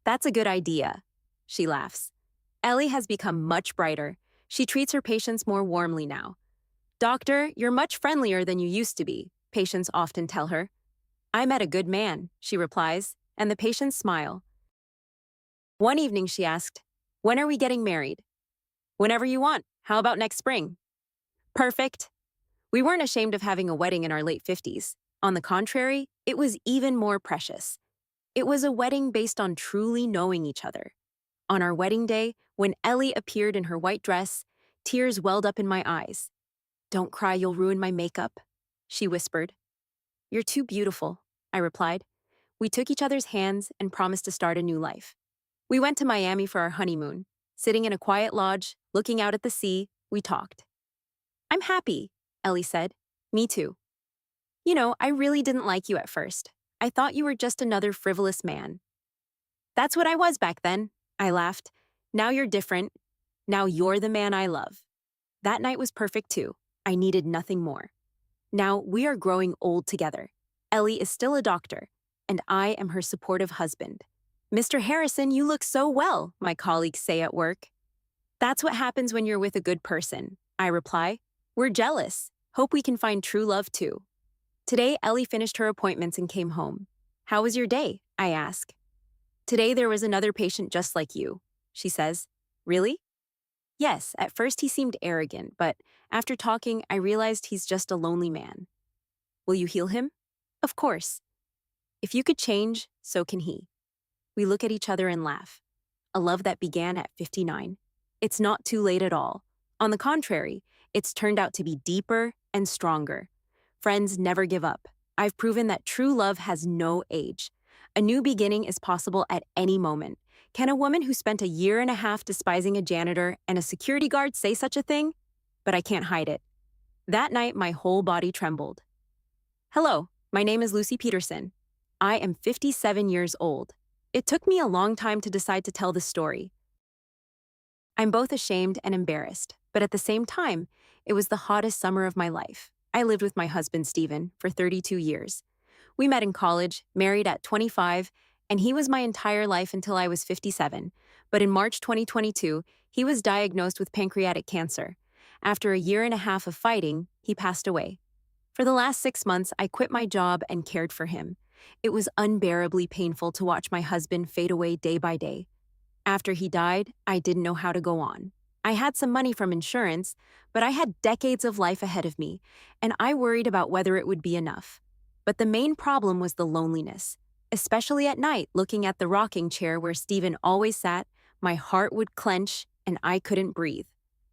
"That's a good idea," she laughs. Ellie has become much brighter. She treats her patients more warmly now. "Doctor, you're much friendlier than you used to be," patients often tell her. "I met a good man," she replies, and the patients smile. One evening she asked, "When are we getting married?" "Whenever you want. How about next spring?" Perfect. We weren't ashamed of having a wedding in our late 50s. On the contrary, it was even more precious. It was a wedding based on truly knowing each other. On our wedding day, when Ellie appeared in her white dress, tears welled up in my eyes. "Don't cry, you'll ruin my makeup," she whispered. "You're too beautiful," I replied. We took each other's hands and promised to start a new life. We went to Miami for our honeymoon. Sitting in a quiet lodge, looking out at the sea, we talked. "I'm happy," Ellie said. "Me too. You know, I really didn't like you at first. I thought you were just another frivolous man." "That's what I was back then," I laughed. "Now you're different. Now you're the man I love." That night was perfect too. I needed nothing more. Now we are growing old together. Ellie is still a doctor, and I am her supportive husband. "Mr. Harrison, you look so well," my colleagues say at work. "That's what happens when you're with a good person," I reply. "We're jealous. Hope we can find true love too." Today, Ellie finished her appointments and came home. "How was your day?" I ask. "Today there was another patient just like you," she says. "Really?" "Yes, at first he seemed arrogant, but after talking, I realized he's just a lonely man." "Will you heal him?" "Of course. If you could change, so can he." We look at each other and laugh. A love that began at 59. It's not too late at all. On the contrary, it's turned out to be deeper and stronger. Friends, never give up. I've proven that true love has no age. A new beginning is possible at any moment. Can a woman who spent a year and a half despising a janitor and a security guard say such a thing? But I can't hide it. That night, my whole body trembled. "Hello, my name is Lucy Peterson. I am 57 years old. It took me a long time to decide to tell this story. I'm both ashamed and embarrassed, but at the same time, it was the hottest summer of my life. I lived with my husband, Stephen, for 32 years. We met in college, married at 25, and he was my entire life until I was 57. But in March 2022, he He was diagnosed with pancreatic cancer. After a year and a half of fighting, he passed away. For the last 6 months, I quit my job and cared for him. It was unbearably painful to watch my husband fade away day by day. After he died, I didn't know how to go on. I had some money from insurance, but I had decades of life ahead of me, and I worried about whether it would be enough. But the main problem was the loneliness. Especially at night, looking at the rocking chair where Stephen always sat, my heart would clench and I couldn't breathe.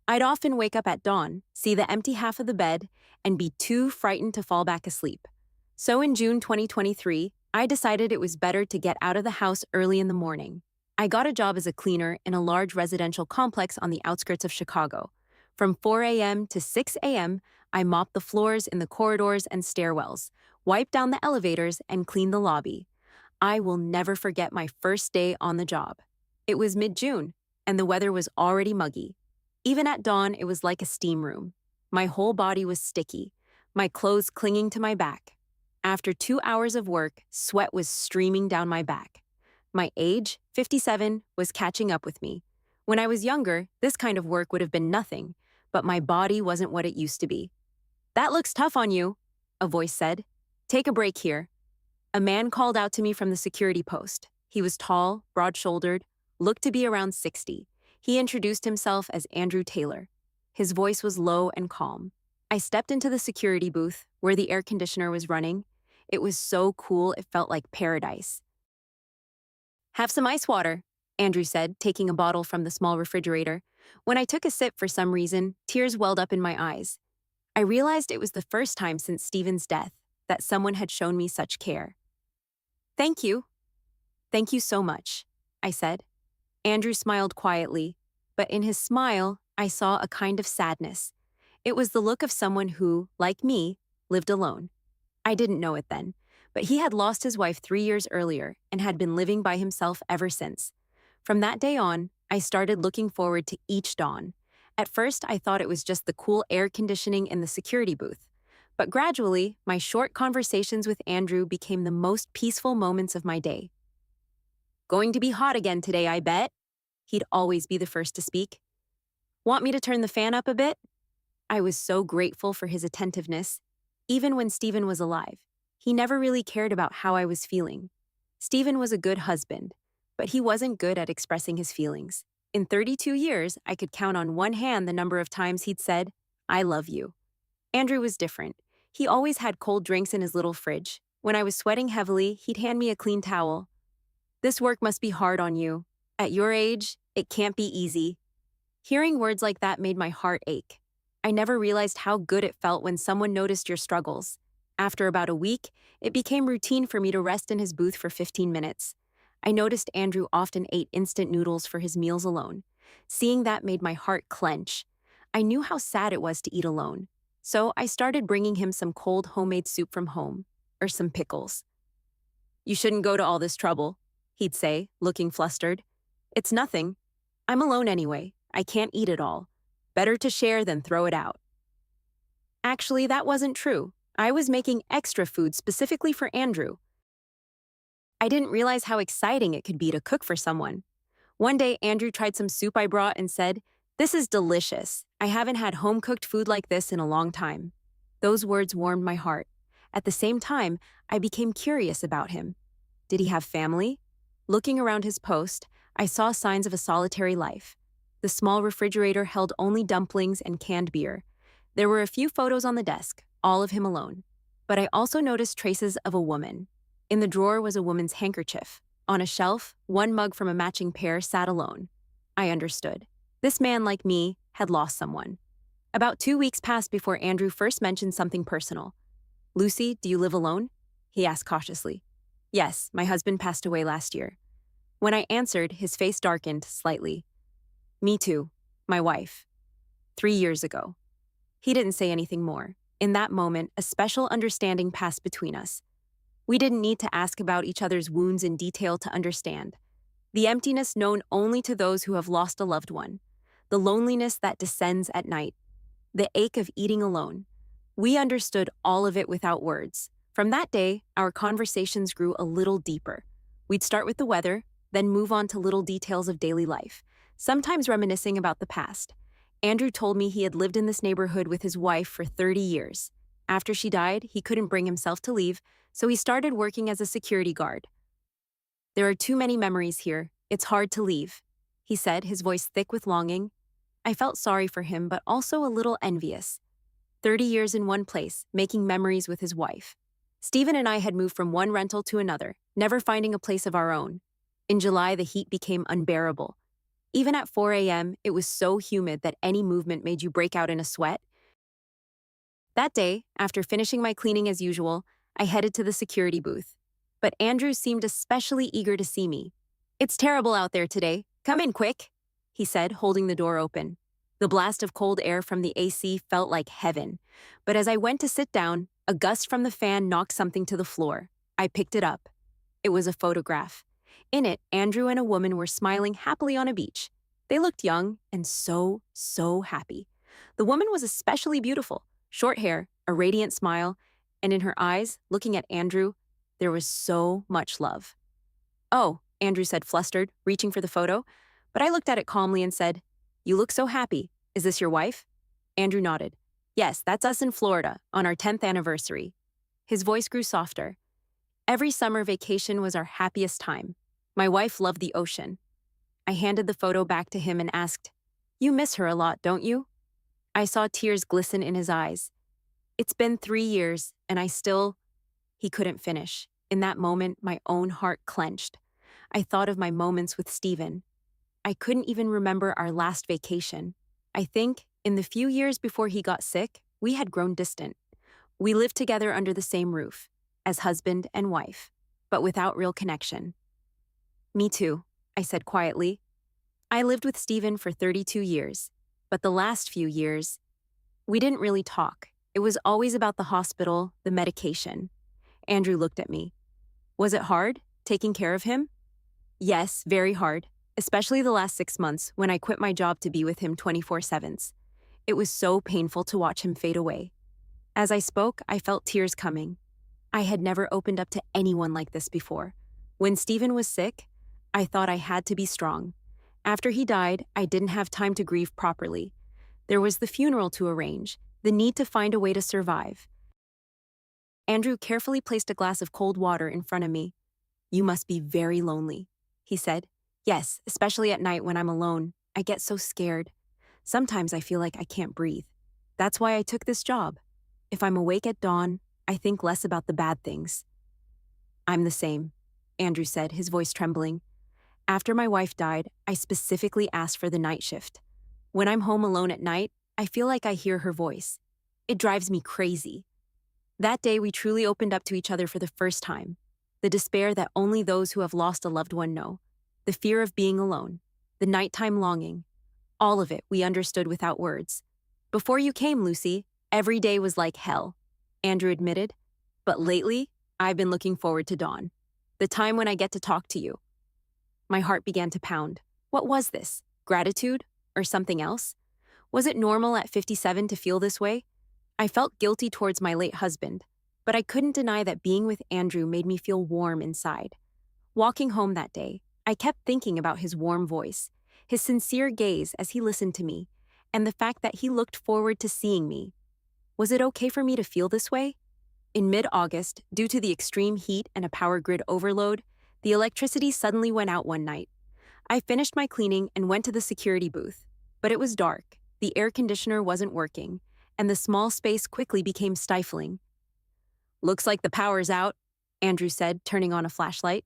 I'd often wake up at dawn, see the empty half of the bed, and be too frightened to fall back asleep. So in June 2023, I decided it was better to get out of the house early in the morning. I got a job as a cleaner in a large residential complex on the outskirts of Chicago. From 4 a.m. to 6 a.m., I mopped the floors in the corridors and stairwells, wiped down the elevators, and cleaned the lobby. I will never forget my first day on the job. It was mid-June, and the weather was already muggy. Even at dawn, it was like a steam room. My whole body was sticky, my clothes clinging to my back. After 2 hours of work, sweat was streaming down my back. My age, 57, was catching up with me. When I was younger, this kind of work would have been nothing, but my body wasn't what it used to be. "That looks tough on you," a voice said. "Take a break here." A man called out to me from the security post. He was tall, broad-shouldered, looked to be around 60. He introduced himself as Andrew Taylor. His voice was low and calm. I stepped into the security booth, where the air conditioner was running. It was so cool it felt like paradise. "Have some ice water," Andrew said, taking a bottle from the small refrigerator. When I took a sip, for some reason, tears welled up in my eyes. I realized it was the first time since Stephen's death that someone had shown me such care. "Thank you." "Thank you so much," I said. Andrew smiled quietly, but in his smile, I saw a kind of sadness. It was the look of someone who, like me, lived alone. I didn't know it then, but he had lost his wife 3 years earlier and had been living by himself ever since. From that day on, I started looking forward to each dawn. At first, I thought it was just the cool air conditioning in the security booth. But gradually, my short conversations with Andrew became the most peaceful moments of my day. "Going to be hot again today, I bet." He'd always be the first to speak. "Want me to turn the fan up a bit?" I was so grateful for his attentiveness. Even when Stephen was alive, he never really cared about how I was feeling. Stephen was a good husband, but he wasn't good at expressing his feelings. In 32 years, I could count on one hand the number of times he'd said, "I love you." Andrew was different. He always had cold drinks in his little fridge. When I was sweating heavily, he'd hand me a clean towel. "This work must be hard on you. At your age, it can't be easy." Hearing words like that made my heart ache. I never realized how good it felt when someone noticed your struggles. After about a week, it became routine for me to rest in his booth for 15 minutes. I noticed Andrew often ate instant noodles for his meals alone. Seeing that made my heart clench. I knew how sad it was to eat alone. So I started bringing him some cold homemade soup from home, or some pickles. "You shouldn't go to all this trouble," he'd say, looking flustered. "It's nothing. I'm alone anyway. I can't eat it all. Better to share than throw it out." Actually, that wasn't true. I was making extra food specifically for Andrew. I didn't realize how exciting it could be to cook for someone. One day, Andrew tried some soup I brought and said, "This is delicious. I haven't had home-cooked food like this in a long time." Those words warmed my heart. At the same time, I became curious about him. Did he have family? Looking around his post, I saw signs of a solitary life. The small refrigerator held only dumplings and canned beer. There were a few photos on the desk, all of him alone. But I also noticed traces of a woman. In the drawer was a woman's handkerchief. On a shelf, one mug from a matching pair sat alone. I understood. This man, like me, had lost someone. About 2 weeks passed before Andrew first mentioned something personal. "Lucy, do you live alone?" he asked cautiously. "Yes, my husband passed away last year." When I answered, his face darkened slightly. "Me too. My wife. 3 years ago." He didn't say anything more. In that moment, a special understanding passed between us. We didn't need to ask about each other's wounds in detail to understand. The emptiness known only to those who have lost a loved one. The loneliness that descends at night. The ache of eating alone. We understood all of it without words. From that day, our conversations grew a little deeper. We'd start with the weather, then move on to little details of daily life. sometimes reminiscing about the past. Andrew told me he had lived in this neighborhood with his wife for 30 years. After she died, he couldn't bring himself to leave, so he started working as a security guard. There are too many memories here. It's hard to leave, he said, his voice thick with longing. I felt sorry for him, but also a little envious. 30 years in one place, making memories with his wife. Stephen and I had moved from one rental to another, never finding a place of our own. In July, the heat became unbearable. Even at 4 a.m., it was so humid that any movement made you break out in a sweat. That day, after finishing my cleaning as usual, I headed to the security booth. But Andrew seemed especially eager to see me. "It's terrible out there today. Come in quick," he said, holding the door open. The blast of cold air from the AC felt like heaven. But as I went to sit down, a gust from the fan knocked something to the floor. I picked it up. It was a photograph. In it, Andrew and a woman were smiling happily on a beach. They looked young and so happy. The woman was especially beautiful. Short hair, a radiant smile, and in her eyes, looking at Andrew, there was so much love. "Oh," Andrew said, flustered, reaching for the photo, but I looked at it calmly and said, "You look so happy. Is this your wife?" Andrew nodded. "Yes, that's us in Florida, on our 10th anniversary." His voice grew softer. "Every summer vacation was our happiest time. My wife loved the ocean." I handed the photo back to him and asked, "You miss her a lot, don't you?" I saw tears glisten in his eyes. "It's been 3 years, and I still—" He couldn't finish. In that moment, my own heart clenched. I thought of my moments with Stephen. I couldn't even remember our last vacation. I think, in the few years before he got sick, we had grown distant. We lived together under the same roof, as husband and wife, but without real connection. "Me too," I said quietly. "I lived with Stephen for 32 years, but the last few years, we didn't really talk. It was always about the hospital, the medication." Andrew looked at me. "Was it hard, taking care of him?" "Yes, very hard, especially the last 6 months when I quit my job to be with him 24/7. It was so painful to watch him fade away." As I spoke, I felt tears coming. I had never opened up to anyone like this before. When Stephen was sick, I thought I had to be strong. After he died, I didn't have time to grieve properly. There was the funeral to arrange, the need to find a way to survive. Andrew carefully placed a glass of cold water in front of me. "You must be very lonely," he said. "Yes, especially at night when I'm alone. I get so scared. Sometimes I feel like I can't breathe. That's why I took this job. If I'm awake at dawn, I think less about the bad things." "I'm the same," Andrew said, his voice trembling. "After my wife died, I specifically asked for the night shift. When I'm home alone at night, I feel like I hear her voice. It drives me crazy." That day, we truly opened up to each other for the first time. The despair that only those who have lost a loved one know. The fear of being alone. The nighttime longing. All of it we understood without words. "Before you came, Lucy, every day was like hell," Andrew admitted. "But lately, I've been looking forward to dawn. The time when I get to talk to you." My heart began to pound. What was this? Gratitude? Or something else? Was it normal at 57 to feel this way? I felt guilty towards my late husband, but I couldn't deny that being with Andrew made me feel warm inside. Walking home that day, I kept thinking about his warm voice, his sincere gaze as he listened to me, and the fact that he looked forward to seeing me. Was it okay for me to feel this way? In mid-August, due to the extreme heat and a power grid overload, the electricity suddenly went out one night. I finished my cleaning and went to the security booth, but it was dark, the air conditioner wasn't working, and the small space quickly became stifling. "Looks like the power's out," Andrew said, turning on a flashlight.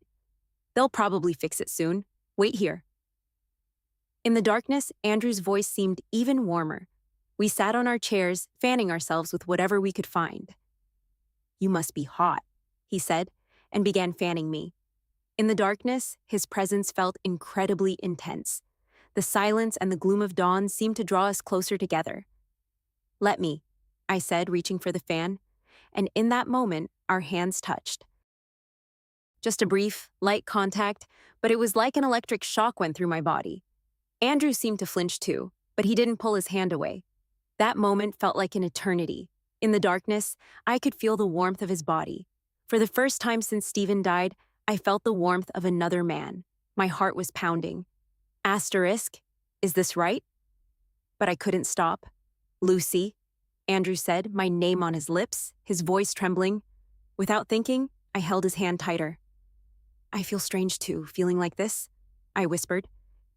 "They'll probably fix it soon. Wait here." In the darkness, Andrew's voice seemed even warmer. We sat on our chairs, fanning ourselves with whatever we could find. "You must be hot," he said, and began fanning me. In the darkness, his presence felt incredibly intense. The silence and the gloom of dawn seemed to draw us closer together. "Let me," I said, reaching for the fan, and in that moment, our hands touched. Just a brief, light contact, but it was like an electric shock went through my body. Andrew seemed to flinch too, but he didn't pull his hand away. That moment felt like an eternity. In the darkness, I could feel the warmth of his body. For the first time since Stephen died, I felt the warmth of another man. My heart was pounding. Asterisk, Is this right? But I couldn't stop. Lucy, Andrew said, my name on his lips, his voice trembling. Without thinking, I held his hand tighter. I feel strange too, feeling like this, I whispered.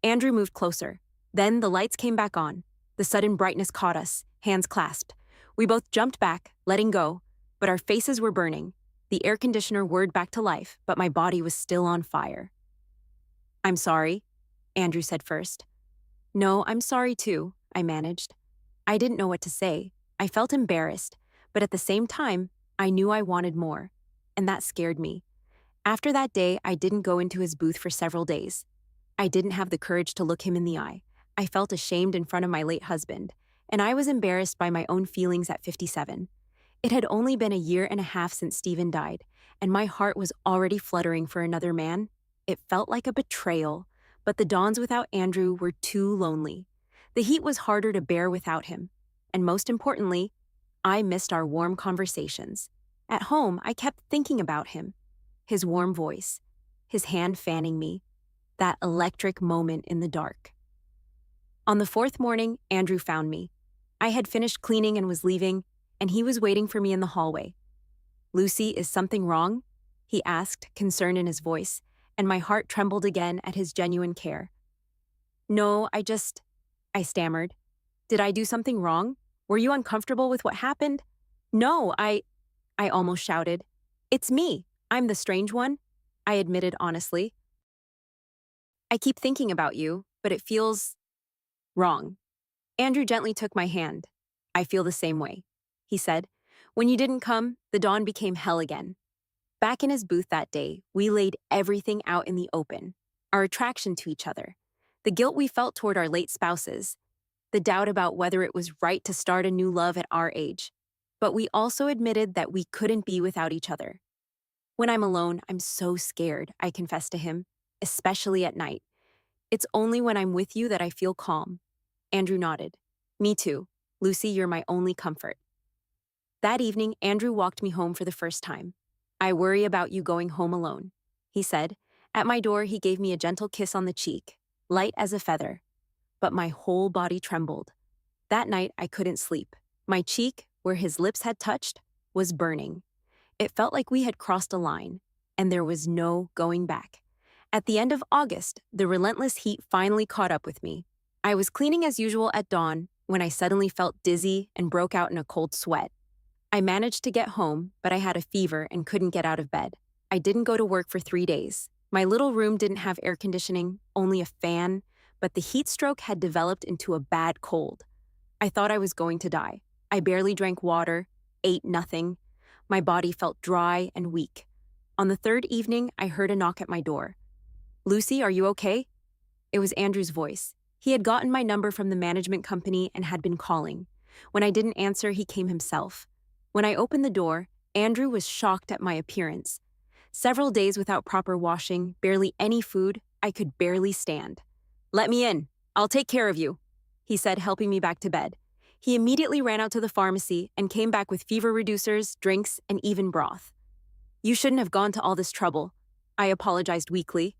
Andrew moved closer. Then the lights came back on. The sudden brightness caught us, hands clasped. We both jumped back, letting go, but our faces were burning. The air conditioner whirred back to life, but my body was still on fire. I'm sorry, Andrew said first. No, I'm sorry too, I managed. I didn't know what to say. I felt embarrassed, but at the same time, I knew I wanted more, and that scared me. After that day, I didn't go into his booth for several days. I didn't have the courage to look him in the eye. I felt ashamed in front of my late husband, and I was embarrassed by my own feelings at 57. It had only been a year and a half since Stephen died, and my heart was already fluttering for another man. It felt like a betrayal, but the dawns without Andrew were too lonely. The heat was harder to bear without him, and most importantly, I missed our warm conversations. At home, I kept thinking about him, his warm voice, his hand fanning me, that electric moment in the dark. On the fourth morning, Andrew found me. I had finished cleaning and was leaving, and he was waiting for me in the hallway. Lucy, is something wrong? He asked, concern in his voice, and my heart trembled again at his genuine care. No, I stammered. Did I do something wrong? Were you uncomfortable with what happened? No, I almost shouted. It's me. I'm the strange one, I admitted honestly. I keep thinking about you, but it feels wrong. Andrew gently took my hand. I feel the same way, he said. When you didn't come, the dawn became hell again. Back in his booth that day, we laid everything out in the open. Our attraction to each other, the guilt we felt toward our late spouses, the doubt about whether it was right to start a new love at our age. But we also admitted that we couldn't be without each other. When I'm alone, I'm so scared, I confessed to him, especially at night. It's only when I'm with you that I feel calm. Andrew nodded. Me too. Lucy, you're my only comfort. That evening, Andrew walked me home for the first time. I worry about you going home alone, he said. At my door, he gave me a gentle kiss on the cheek, light as a feather. But my whole body trembled. That night, I couldn't sleep. My cheek, where his lips had touched, was burning. It felt like we had crossed a line, and there was no going back. At the end of August, the relentless heat finally caught up with me. I was cleaning as usual at dawn when I suddenly felt dizzy and broke out in a cold sweat. I managed to get home, but I had a fever and couldn't get out of bed. I didn't go to work for 3 days. My little room didn't have air conditioning, only a fan, but the heat stroke had developed into a bad cold. I thought I was going to die. I barely drank water, ate nothing. My body felt dry and weak. On the third evening, I heard a knock at my door. Lucy, are you okay? It was Andrew's voice. He had gotten my number from the management company and had been calling. When I didn't answer, he came himself. When I opened the door, Andrew was shocked at my appearance. Several days without proper washing, barely any food, I could barely stand. Let me in. I'll take care of you, he said, helping me back to bed. He immediately ran out to the pharmacy and came back with fever reducers, drinks, and even broth. You shouldn't have gone to all this trouble, I apologized weakly.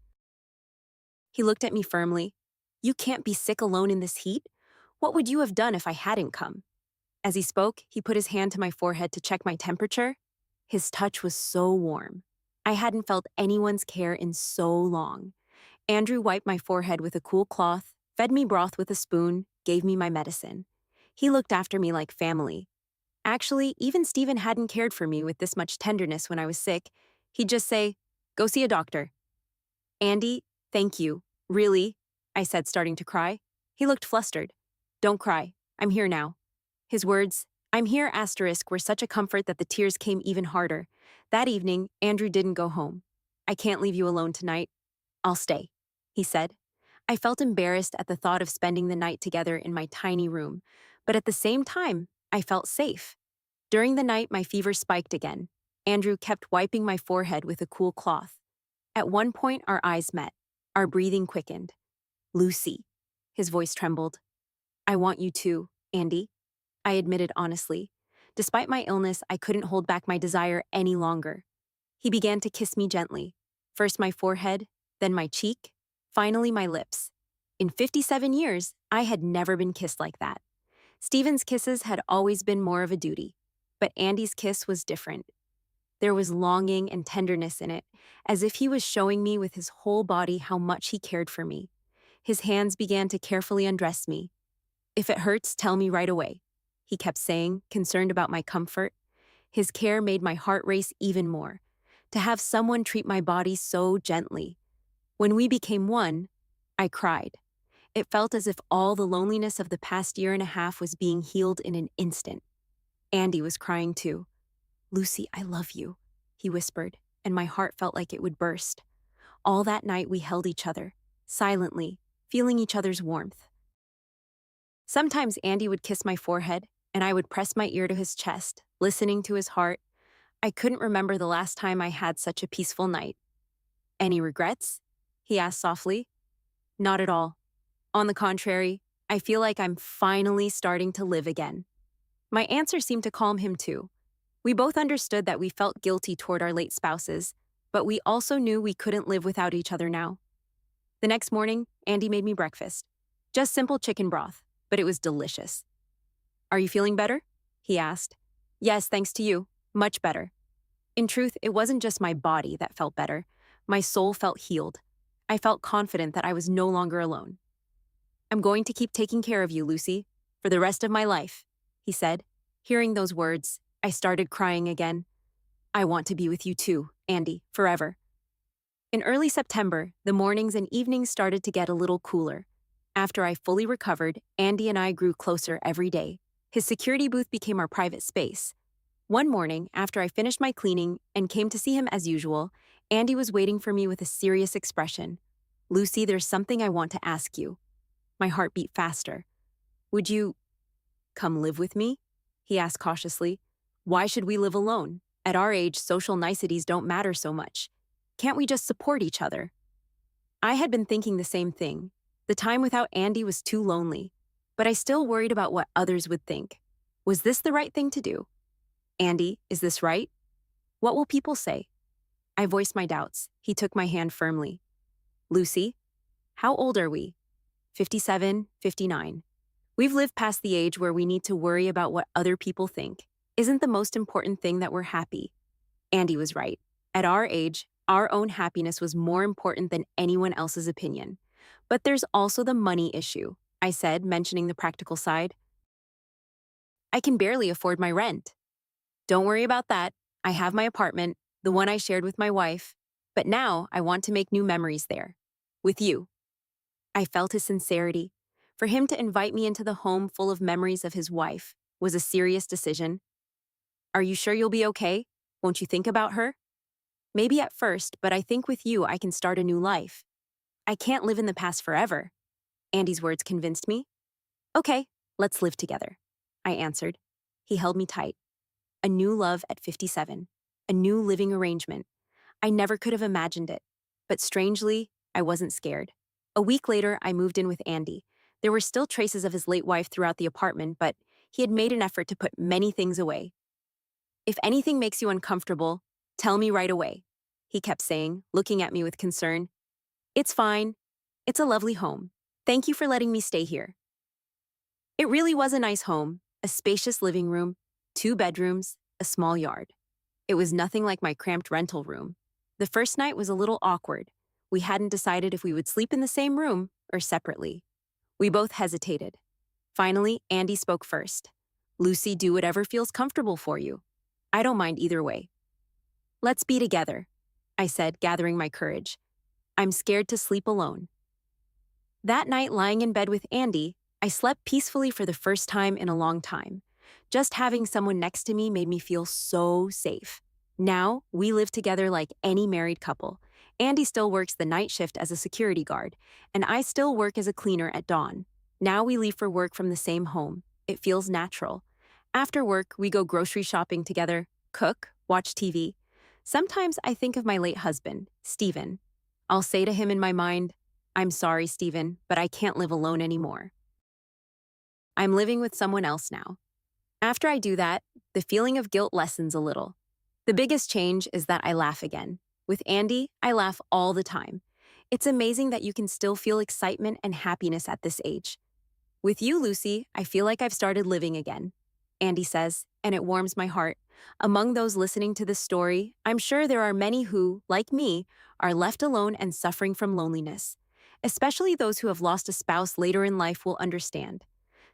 He looked at me firmly. You can't be sick alone in this heat. What would you have done if I hadn't come? As he spoke, he put his hand to my forehead to check my temperature. His touch was so warm. I hadn't felt anyone's care in so long. Andrew wiped my forehead with a cool cloth, fed me broth with a spoon, gave me my medicine. He looked after me like family. Actually, even Stephen hadn't cared for me with this much tenderness when I was sick. He'd just say, "Go see a doctor." Andy, thank you. Really? I said, starting to cry. He looked flustered. Don't cry. I'm here now. His words, "I'm here," were such a comfort that the tears came even harder. That evening, Andrew didn't go home. I can't leave you alone tonight. I'll stay, he said. I felt embarrassed at the thought of spending the night together in my tiny room, but at the same time, I felt safe. During the night, my fever spiked again. Andrew kept wiping my forehead with a cool cloth. At one point, our eyes met. Our breathing quickened. Lucy. His voice trembled. I want you too, Andy, I admitted honestly. Despite my illness, I couldn't hold back my desire any longer. He began to kiss me gently, first my forehead, then my cheek, finally my lips. In 57 years, I had never been kissed like that. Stephen's kisses had always been more of a duty, but Andy's kiss was different. There was longing and tenderness in it, as if he was showing me with his whole body how much he cared for me. His hands began to carefully undress me. "If it hurts, tell me right away," he kept saying, concerned about my comfort. His care made my heart race even more. To have someone treat my body so gently. When we became one, I cried. It felt as if all the loneliness of the past year and a half was being healed in an instant. Andy was crying too. "Lucy, I love you," he whispered, and my heart felt like it would burst. All that night we held each other, silently, feeling each other's warmth. Sometimes Andy would kiss my forehead, and I would press my ear to his chest, listening to his heart. I couldn't remember the last time I had such a peaceful night. "Any regrets?" he asked softly. "Not at all. On the contrary, I feel like I'm finally starting to live again." My answer seemed to calm him too. We both understood that we felt guilty toward our late spouses, but we also knew we couldn't live without each other now. The next morning, Andy made me breakfast. Just simple chicken broth, but it was delicious. "Are you feeling better?" he asked. "Yes, thanks to you. Much better." In truth, it wasn't just my body that felt better. My soul felt healed. I felt confident that I was no longer alone. "I'm going to keep taking care of you, Lucy, for the rest of my life," he said. Hearing those words, I started crying again. "I want to be with you too, Andy, forever." In early September, the mornings and evenings started to get a little cooler. After I fully recovered, Andy and I grew closer every day. His security booth became our private space. One morning, after I finished my cleaning and came to see him as usual, Andy was waiting for me with a serious expression. "Lucy, there's something I want to ask you." My heart beat faster. "Would you come live with me?" he asked cautiously. "Why should we live alone? At our age, social niceties don't matter so much. Can't we just support each other?" I had been thinking the same thing. The time without Andy was too lonely, but I still worried about what others would think. Was this the right thing to do? "Andy, is this right? What will people say?" I voiced my doubts. He took my hand firmly. "Lucy, how old are we?" 57, 59. We've lived past the age where we need to worry about what other people think. Isn't the most important thing that we're happy? Andy was right. At our age, our own happiness was more important than anyone else's opinion. But there's also the money issue, I said, mentioning the practical side. "I can barely afford my rent." "Don't worry about that. I have my apartment, the one I shared with my wife. But now I want to make new memories there. With you." I felt his sincerity. For him to invite me into the home full of memories of his wife was a serious decision. "Are you sure you'll be okay? Won't you think about her?" "Maybe at first, but I think with you I can start a new life. I can't live in the past forever." Andy's words convinced me. "Okay, let's live together," I answered. He held me tight. A new love at 57. A new living arrangement. I never could have imagined it. But strangely, I wasn't scared. A week later, I moved in with Andy. There were still traces of his late wife throughout the apartment, but he had made an effort to put many things away. "If anything makes you uncomfortable, tell me right away," he kept saying, looking at me with concern. "It's fine. It's a lovely home. Thank you for letting me stay here." It really was a nice home, a spacious living room, 2 bedrooms, a small yard. It was nothing like my cramped rental room. The first night was a little awkward. We hadn't decided if we would sleep in the same room or separately. We both hesitated. Finally, Andy spoke first. "Lucy, do whatever feels comfortable for you. I don't mind either way." "Let's be together," I said, gathering my courage. "I'm scared to sleep alone." That night, lying in bed with Andy, I slept peacefully for the first time in a long time. Just having someone next to me made me feel so safe. Now, we live together like any married couple. Andy still works the night shift as a security guard, and I still work as a cleaner at dawn. Now we leave for work from the same home. It feels natural. After work, we go grocery shopping together, cook, watch TV. Sometimes I think of my late husband, Stephen. I'll say to him in my mind, "I'm sorry, Stephen, but I can't live alone anymore. I'm living with someone else now." After I do that, the feeling of guilt lessens a little. The biggest change is that I laugh again. With Andy, I laugh all the time. It's amazing that you can still feel excitement and happiness at this age. With you, Lucy, I feel like I've started living again. Andy says, and it warms my heart. Among those listening to this story, I'm sure there are many who, like me, are left alone and suffering from loneliness. Especially those who have lost a spouse later in life will understand.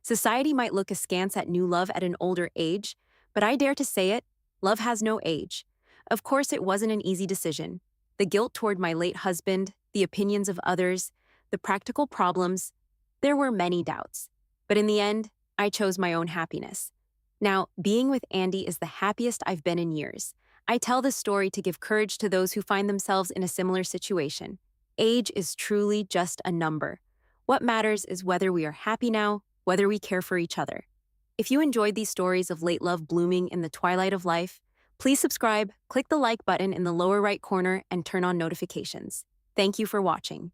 Society might look askance at new love at an older age, but I dare to say it, love has no age. Of course, it wasn't an easy decision. The guilt toward my late husband, the opinions of others, the practical problems, there were many doubts. But in the end, I chose my own happiness. Now, being with Andy is the happiest I've been in years. I tell this story to give courage to those who find themselves in a similar situation. Age is truly just a number. What matters is whether we are happy now, whether we care for each other. If you enjoyed these stories of late love blooming in the twilight of life, please subscribe, click the like button in the lower right corner, and turn on notifications. Thank you for watching.